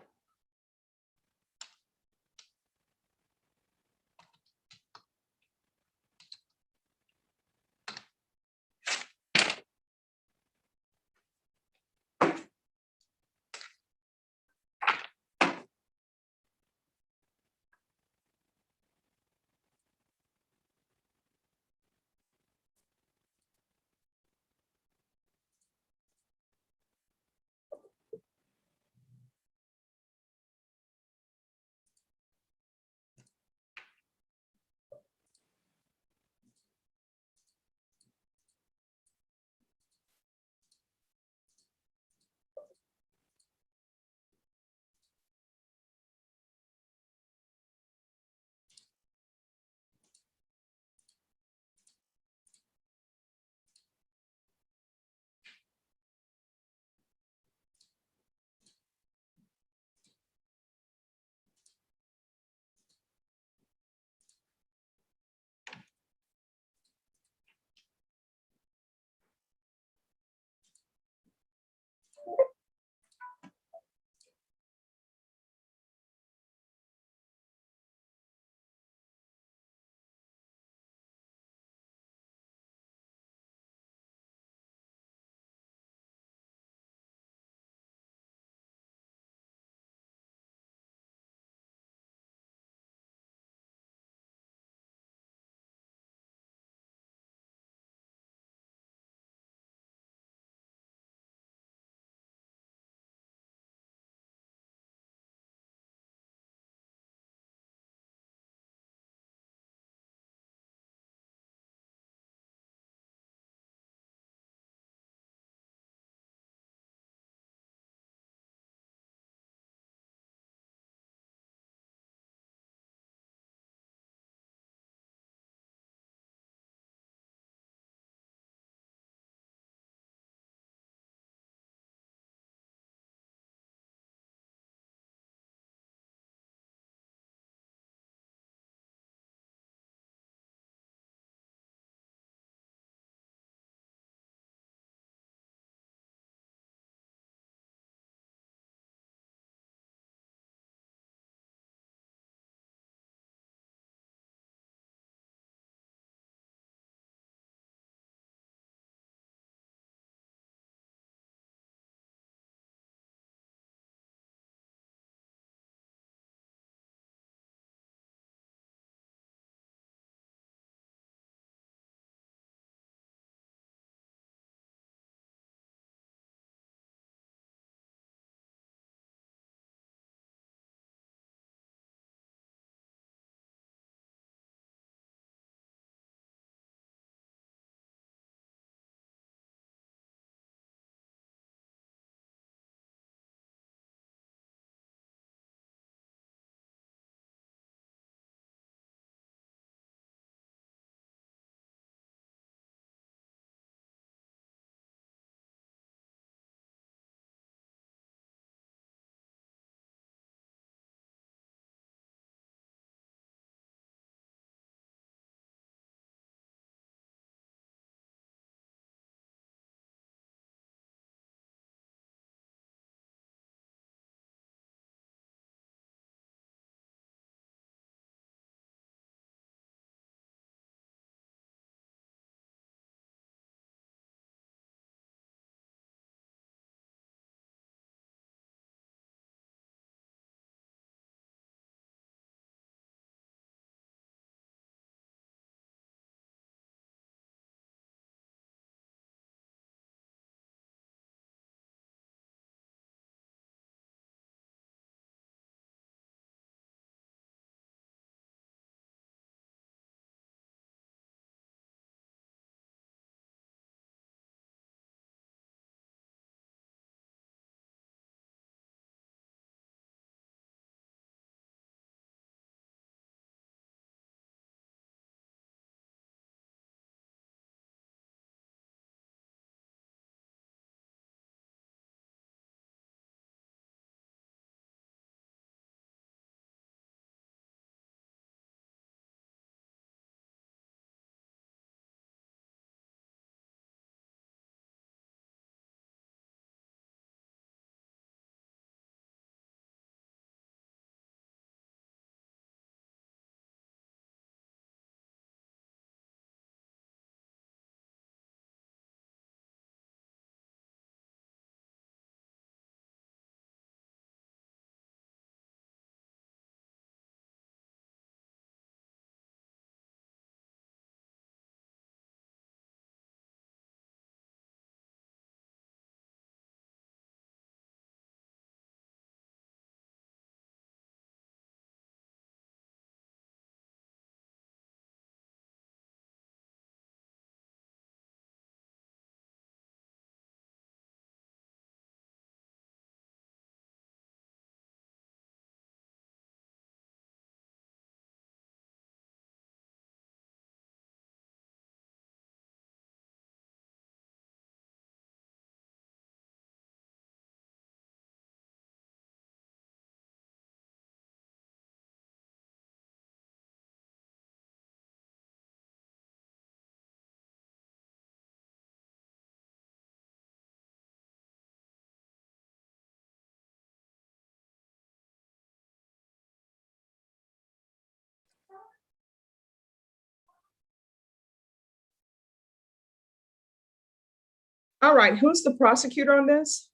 All right, who's the prosecutor on this?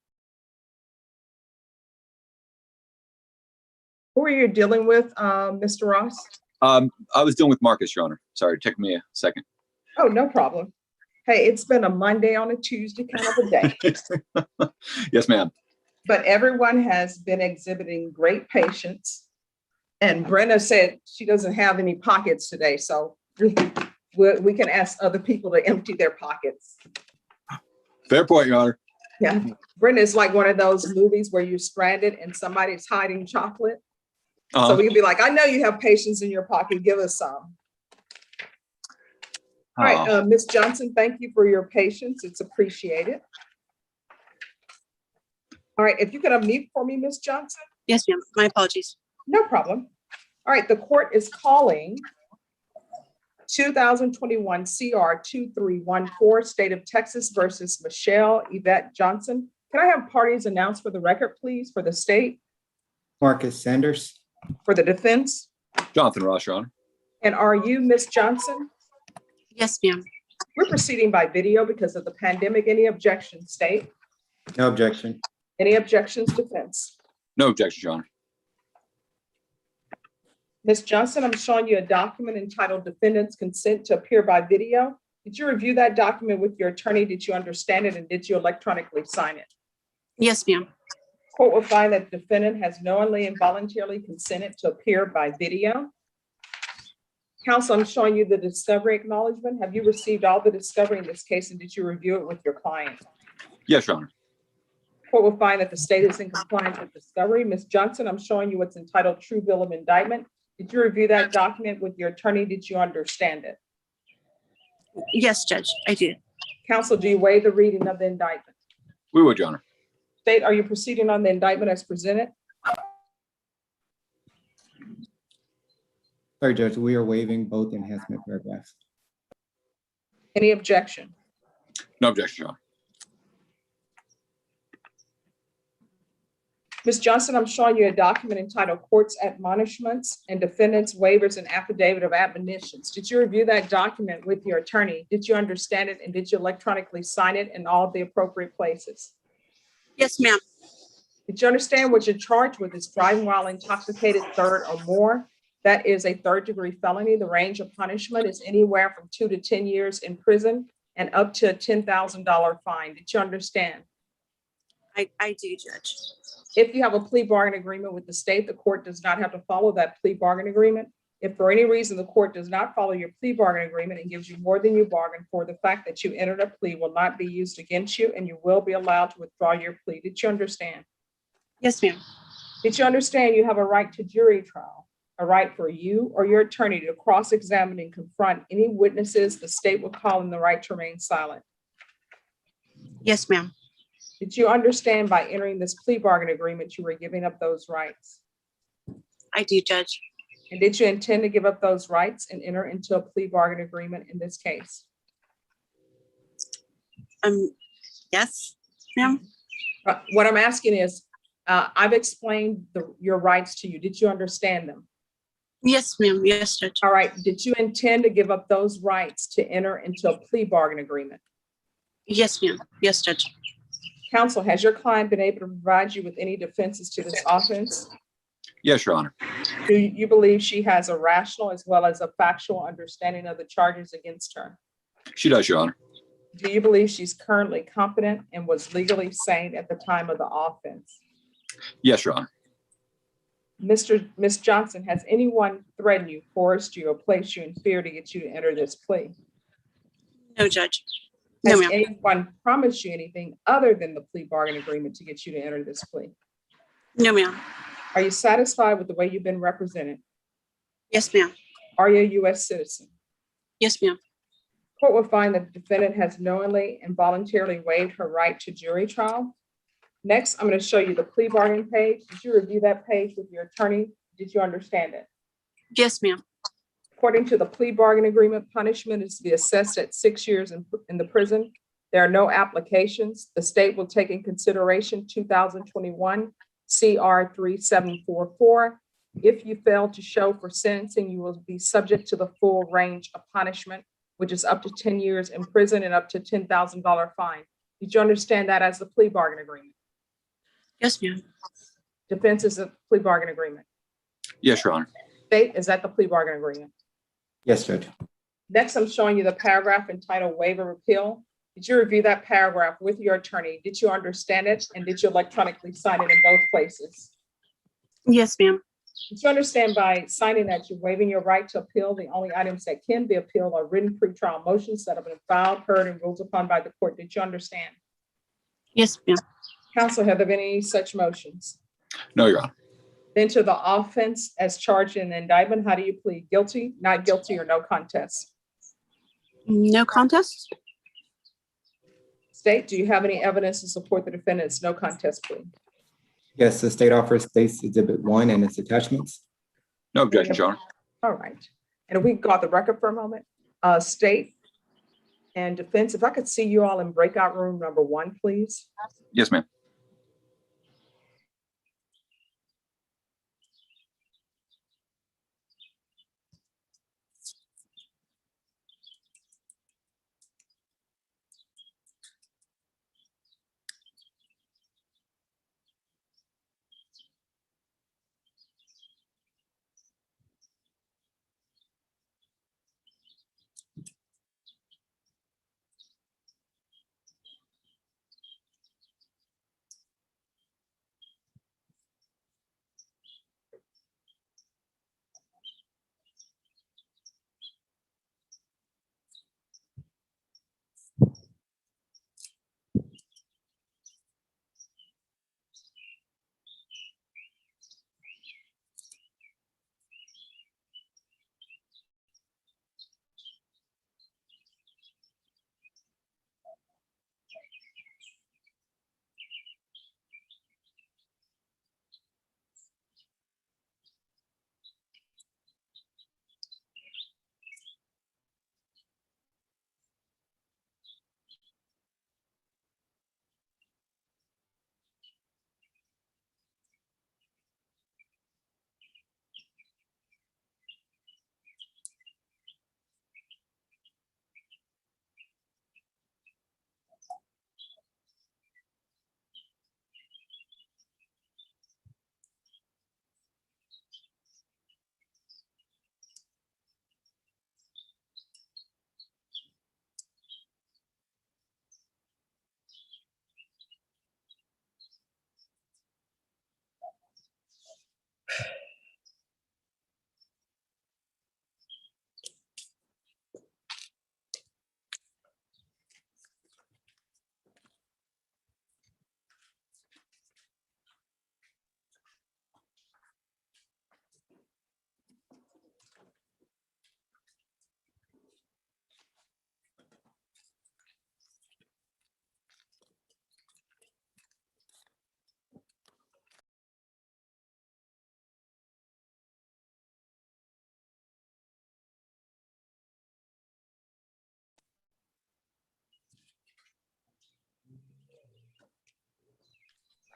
Who are you dealing with, Mr. Ross? I was dealing with Marcus, Your Honor. Sorry, it took me a second. Oh, no problem. Hey, it's been a Monday on a Tuesday kind of a day, Yes, ma'am. but everyone has been exhibiting great patience. And Brenda said she doesn't have any pockets today, so we can ask other people to empty their pockets. Fair point, Your Honor. Yeah, Brenda is like one of those movies where you're stranded and somebody's hiding chocolate. So we can be like, I know you have patience in your pocket, give us some. All right, Ms. Johnson, thank you for your patience. It's appreciated. All right, if you could unmute for me, Ms. Johnson. Yes, ma'am. My apologies. No problem. All right, the court is calling 2021 CR 2314, State of Texas versus Michelle Yvette Johnson. Can I have parties announced for the record, please, for the state? Marcus Sanders. For the defense? Jonathan Ross, Your Honor. And are you Ms. Johnson? Yes, ma'am. We're proceeding by video because of the pandemic. Any objections, state? No objection. Any objections, defense? No objections, Your Honor. Ms. Johnson, I'm showing you a document entitled Defendant's Consent to Appear by Video. Did you review that document with your attorney? Did you understand it, and did you electronically sign it? Yes, ma'am. Court will find that the defendant has knowingly and voluntarily consented to appear by video. Counsel, I'm showing you the discovery acknowledgement. Have you received all the discovery in this case, and did you review it with your client? Yes, Your Honor. Court will find that the state is in compliance with discovery. Ms. Johnson, I'm showing you what's entitled True Bill of Indictment. Did you review that document with your attorney? Did you understand it? Yes, Judge, I did. Counsel, do you waive the reading of the indictment? We would, Your Honor. State, are you proceeding on the indictment as presented? Sorry, Judge, we are waiving both enhancement paragraphs. Any objection? No objection, Your Honor. Ms. Johnson, I'm showing you a document entitled Court's Admonishments and Defendants Waivers and Affidavit of Admonitions. Did you review that document with your attorney? Did you understand it, and did you electronically sign it in all of the appropriate places? Yes, ma'am. Did you understand what you're charged with is driving while intoxicated third or more? That is a third-degree felony. The range of punishment is anywhere from 2 to 10 years in prison and up to a $10,000 fine. Did you understand? I do, Judge. If you have a plea bargain agreement with the state, the court does not have to follow that plea bargain agreement. If for any reason the court does not follow your plea bargain agreement and gives you more than you bargained for, the fact that you entered a plea will not be used against you, and you will be allowed to withdraw your plea. Did you understand? Yes, ma'am. Did you understand you have a right to jury trial, a right for you or your attorney to cross-examine and confront any witnesses the state will call in, the right to remain silent? Yes, ma'am. Did you understand by entering this plea bargain agreement you were giving up those rights? I do, Judge. And did you intend to give up those rights and enter into a plea bargain agreement in this case? Yes, ma'am. What I'm asking is, I've explained your rights to you. Did you understand them? Yes, ma'am. Yes, Judge. All right. Did you intend to give up those rights to enter into a plea bargain agreement? Yes, ma'am. Yes, Judge. Counsel, has your client been able to provide you with any defenses to this offense? Yes, Your Honor. Do you believe she has a rational as well as a factual understanding of the charges against her? She does, Your Honor. Do you believe she's currently competent and was legally sane at the time of the offense? Yes, Your Honor. Ms. Johnson, has anyone threatened you, forced you, or placed you in fear to get you to enter this plea? No, Judge. No, Has ma'am. anyone promised you anything other than the plea bargain agreement to get you to enter this plea? No, ma'am. Are you satisfied with the way you've been represented? Yes, ma'am. Are you a U.S. citizen? Yes, ma'am. Court will find that the defendant has knowingly and voluntarily waived her right to jury trial. Next, I'm going to show you the plea bargain page. Did you review that page with your attorney? Did you understand it? Yes, ma'am. According to the plea bargain agreement, punishment is to be assessed at 6 years in the prison. There are no applications. The state will take in consideration 2021 CR 3744. If you fail to show for sentencing, you will be subject to the full range of punishment, which is up to 10 years in prison and up to $10,000 fine. Did you understand that as the plea bargain agreement? Yes, ma'am. Defense is a plea bargain agreement. Yes, Your Honor. State, is that the plea bargain agreement? Yes, Judge. Next, I'm showing you the paragraph entitled waiver repeal. Did you review that paragraph with your attorney? Did you understand it? And did you electronically sign it in both places? Yes, ma'am. Did you understand by signing that you're waiving your right to appeal? The only items that can be appealed are written pretrial motions that have been filed, heard, and ruled upon by the court. Did you understand? Yes, ma'am. Counsel, have there been any such motions? No, Your Honor. Then to the offense as charged in the indictment, how do you plead? Guilty, not guilty, or no contest? No contest? State, do you have any evidence to support the defendant's no contest plea? Yes, the state offers State's Exhibit 1 and its attachments. No objection, Your Honor. All right. And if we got the record for a moment, state and defense, if I could see you all in breakout room number 1, please. Yes, ma'am.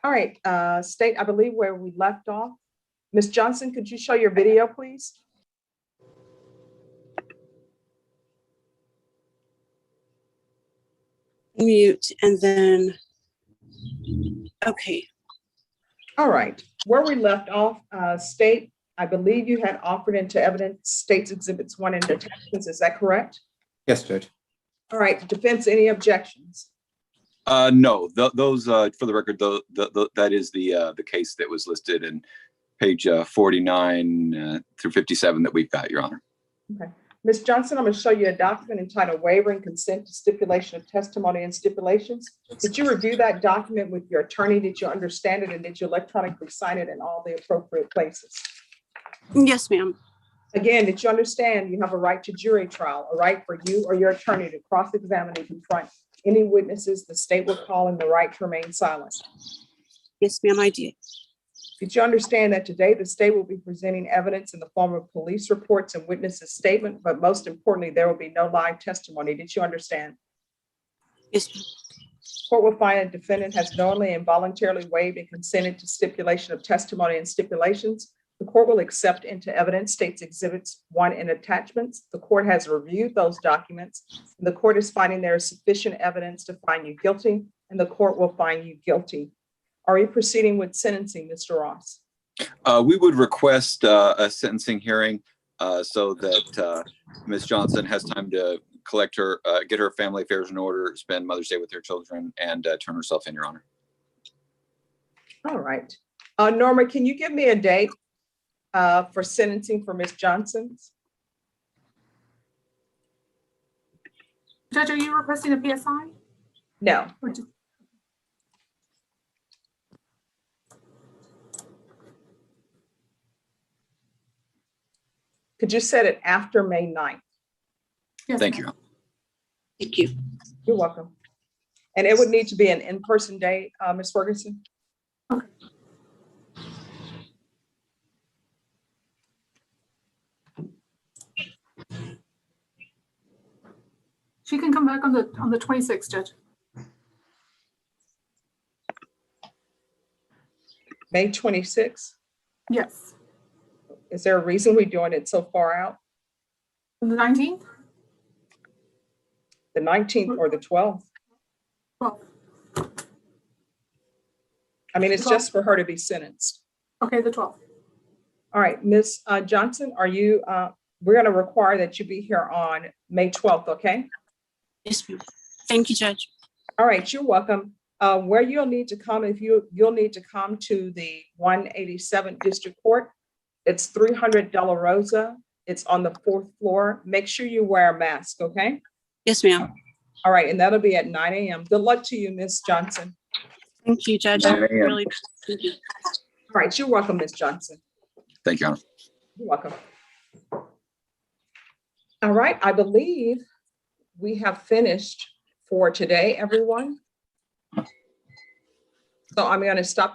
All right, state, I believe where we left off. Ms. Johnson, could you show your video, please? Mute and then, okay. All right, where we left off, state, I believe you had offered into evidence State's Exhibits 1 and attachments. Is that correct? Yes, Judge. All right, defense, any objections? No, those, for the record, that is the case that was listed in page 49 through 57 that we've got, Your Honor. Okay. Ms. Johnson, I'm going to show you a document entitled Waiver and Consent to Stipulation of Testimony and Stipulations. Did you review that document with your attorney? Did you understand it? And did you electronically sign it in all the appropriate places? Yes, ma'am. Again, did you understand you have a right to jury trial, a right for you or your attorney to cross-examine and confront any witnesses the state will call in the right to remain silent? Yes, ma'am, I did. Did you understand that today the state will be presenting evidence in the form of police reports and witnesses' statement, but most importantly, there will be no live testimony? Did you understand? Yes, ma'am. Court will find a defendant has knowingly and voluntarily waived and consented to stipulation of testimony and stipulations. The court will accept into evidence State's Exhibits 1 and attachments. The court has reviewed those documents. And the court is finding there is sufficient evidence to find you guilty and the court will find you guilty. Are you proceeding with sentencing, Mr. Ross? We would request a sentencing hearing so that Ms. Johnson has time to collect her, get her family affairs in order, spend Mother's Day with her children, and turn herself in, Your Honor. All right. Norma, can you give me a date for sentencing for Ms. Johnson? Judge, are you requesting a PSI? No. Or just- Could you set it after May 9th? Yes, Thank ma'am. you. Thank you. You're welcome. And it would need to be an in-person date, Ms. Ferguson? Okay. She can come back on the 26th, Judge. May 26th? Yes. Is there a reason we're doing it so far out? And the 19th? The 19th or the 12th? Well, I mean, it's just for her to be sentenced. okay, the 12th. All right, Ms. Johnson, are you, we're going to require that you be here on May 12th, okay? Yes, ma'am. Thank you, Judge. All right, you're welcome. Where you'll need to come, you'll need to come to the 187th District Court. It's 300 De La Rosa. It's on the 4th floor. Make sure you wear a mask, okay? Yes, ma'am. All right, and that'll be at 9 a.m. Good luck to you, Ms. Johnson. Thank you, Judge. 9 a.m. Really, thank you. All right, you're welcome, Ms. Johnson. Thank you, Your Honor. You're welcome. All right, I believe we have finished for today, everyone. So I'm going to stop the